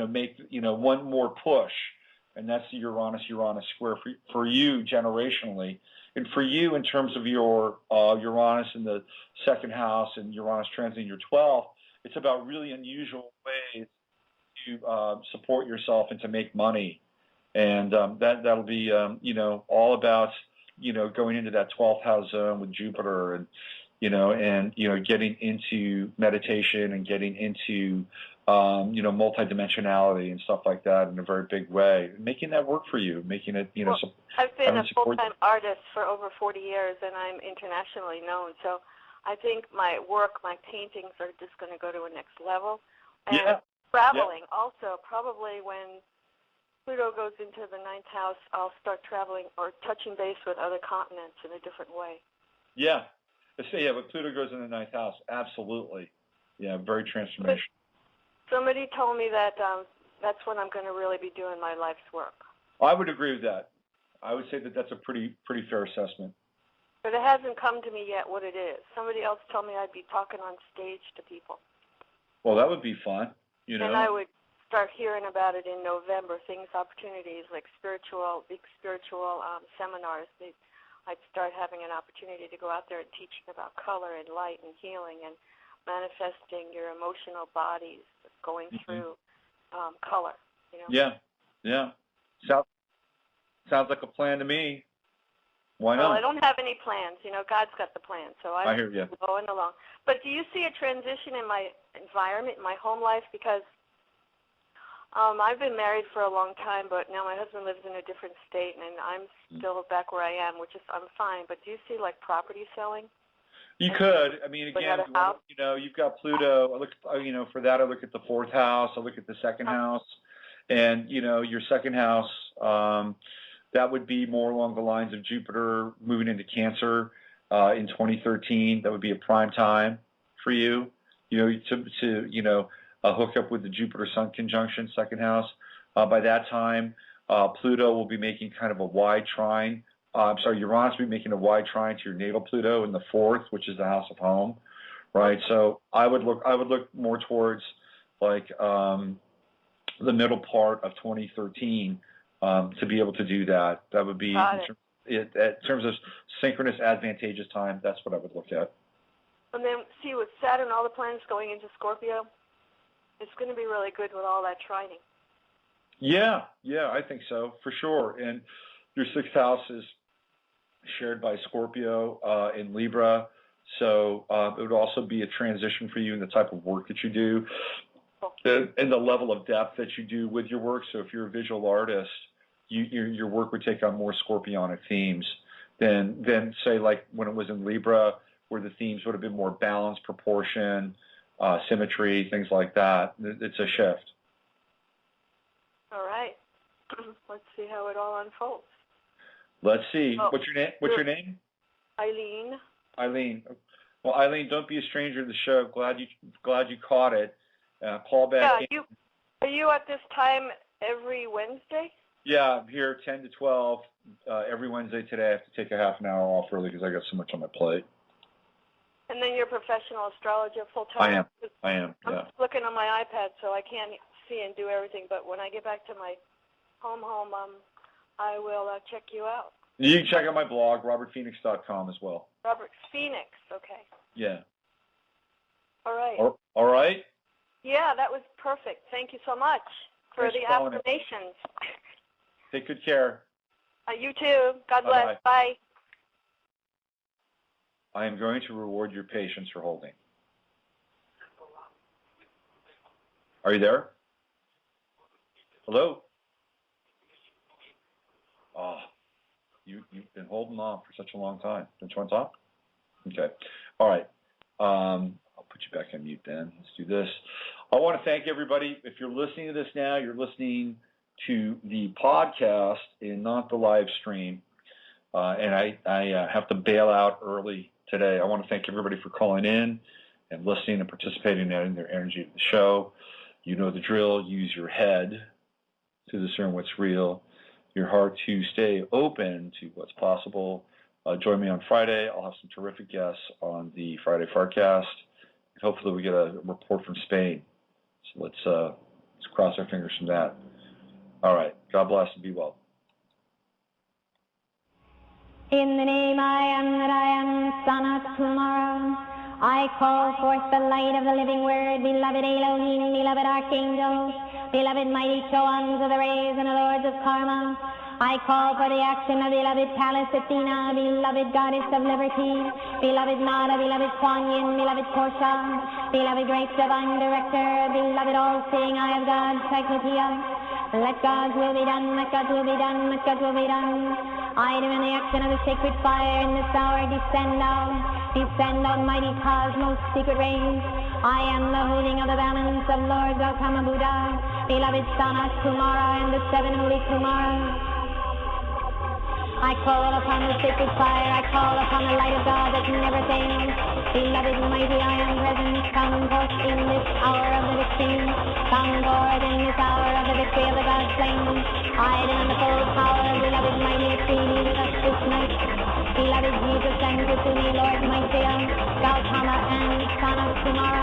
[SPEAKER 2] make, one more push. And that's the Uranus square for you generationally. And for you, in terms of your Uranus in the 2nd house and Uranus transiting your 12th, it's about really unusual ways to support yourself and to make money. And that'll be, all about, going into that 12th house zone with Jupiter and, getting into meditation and getting into, multidimensionality and stuff like that in a very big way. Making that work for you, making it,
[SPEAKER 5] I've been a full-time artist for over 40 years, and I'm internationally known. So I think my work, my paintings are just going to go to a next level. And traveling also, probably when Pluto goes into the 9th house, I'll start traveling or touching base with other continents in a different way.
[SPEAKER 2] Yeah. But Pluto goes in the 9th house, absolutely. Yeah, very transformational.
[SPEAKER 5] Somebody told me that that's when I'm going to really be doing my life's work.
[SPEAKER 2] I would agree with that. I would say that that's a pretty fair assessment.
[SPEAKER 5] But it hasn't come to me yet what it is. Somebody else told me I'd be talking on stage to people.
[SPEAKER 2] Well, that would be fun,
[SPEAKER 5] And I would start hearing about it in November, opportunities like big spiritual seminars. I'd start having an opportunity to go out there and teaching about color and light and healing and manifesting your emotional bodies going through color.
[SPEAKER 2] Yeah. Sounds like a plan to me. Why not?
[SPEAKER 5] Well, I don't have any plans. God's got the plan, so
[SPEAKER 2] I hear you.
[SPEAKER 5] Going along. But do you see a transition in my environment, in my home life? Because I've been married for a long time, but now my husband lives in a different state, and I'm still back where I am, which is I'm fine. But do you see like property selling?
[SPEAKER 2] You could. I mean, again, you've got Pluto. I look, for that, I look at the 4th house. I look at the 2nd house, and your 2nd house, that would be more along the lines of Jupiter moving into Cancer in 2013. That would be a prime time for you, to hook up with the Jupiter-Sun conjunction, 2nd house. By that time, Pluto will be making kind of a wide trine. Uranus will be making a wide trine to your natal Pluto in the 4th, which is the house of home, right? So I would look more towards like the middle part of 2013 to be able to do that. That would be in terms of synchronous, advantageous time. That's what I would look at.
[SPEAKER 5] And then see with Saturn, all the planets going into Scorpio, it's going to be really good with all that trining.
[SPEAKER 2] Yeah, I think so, for sure. And your 6th house is shared by Scorpio in Libra, so it would also be a transition for you in the type of work that you do and the level of depth that you do with your work. So if you're a visual artist, your work would take on more scorpionic themes than say like when it was in Libra, where the themes would have been more balance, proportion, symmetry, things like that. It's a shift.
[SPEAKER 5] All right. Let's see how it all unfolds.
[SPEAKER 2] Let's see. What's your name?
[SPEAKER 5] Eileen.
[SPEAKER 2] Eileen. Well, Eileen, don't be a stranger to the show. Glad you caught it. Call back.
[SPEAKER 5] Yeah. Are you at this time every Wednesday?
[SPEAKER 2] Yeah, I'm here 10 to 12 every Wednesday today. I have to take a half an hour off early because I got so much on my plate.
[SPEAKER 5] And then you're a professional astrologer full-time?
[SPEAKER 2] I am, yeah.
[SPEAKER 5] I'm looking on my iPad, so I can't see and do everything. But when I get back to my home, I will check you out.
[SPEAKER 2] You can check out my blog, robertphoenix.com as well.
[SPEAKER 5] Robert Phoenix, okay.
[SPEAKER 2] Yeah.
[SPEAKER 5] All right.
[SPEAKER 2] All right?
[SPEAKER 5] Yeah, that was perfect. Thank you so much for the affirmations.
[SPEAKER 2] Take good care.
[SPEAKER 5] You too. God bless.
[SPEAKER 2] Bye-bye.
[SPEAKER 5] Bye.
[SPEAKER 2] I am going to reward your patience for holding. Are you there? Hello? Oh, you've been holding on for such a long time. Don't you want to talk? Okay. All right. I'll put you back on mute then. Let's do this. I want to thank everybody. If you're listening to this now, you're listening to the podcast and not the live stream. And I have to bail out early today. I want to thank everybody for calling in and listening and participating in their energy of the show. You know the drill. Use your head to discern what's real, your heart to stay open to what's possible. Join me on Friday. I'll have some terrific guests on the Friday Farcast. And hopefully we get a report from Spain. So let's cross our fingers from that. All right. God bless and be well.
[SPEAKER 6] In the name I am that I am, son of tomorrow, I call forth the light of the living word, beloved Elohim, beloved archangels, beloved mighty Choans of the rays and the lords of Karma. I call for the action of beloved Pallas Athena, beloved goddess of liberty, beloved Nada, beloved Kuan Yin, beloved Portia, beloved great divine director, beloved all-seeing eye of God, Cyclopeia. Let God's will be done, let God's will be done, let God's will be done. I demand the action of the sacred fire in this hour. Descend on mighty cosmos, secret rays. I am the holding of the balance of Lord Gautama Buddha, beloved Sana Kumara and the 7 holy Kumaras. I call upon the sacred fire, I call upon the light of God that never fails. Beloved mighty I am present, come forth in this hour of the victory. Come forth in this hour of the victory of the God slain. I demand the full power of beloved mighty Athene with us this night. Beloved Jesus, send to me, Lord mighty Gautama and Son of Kumara.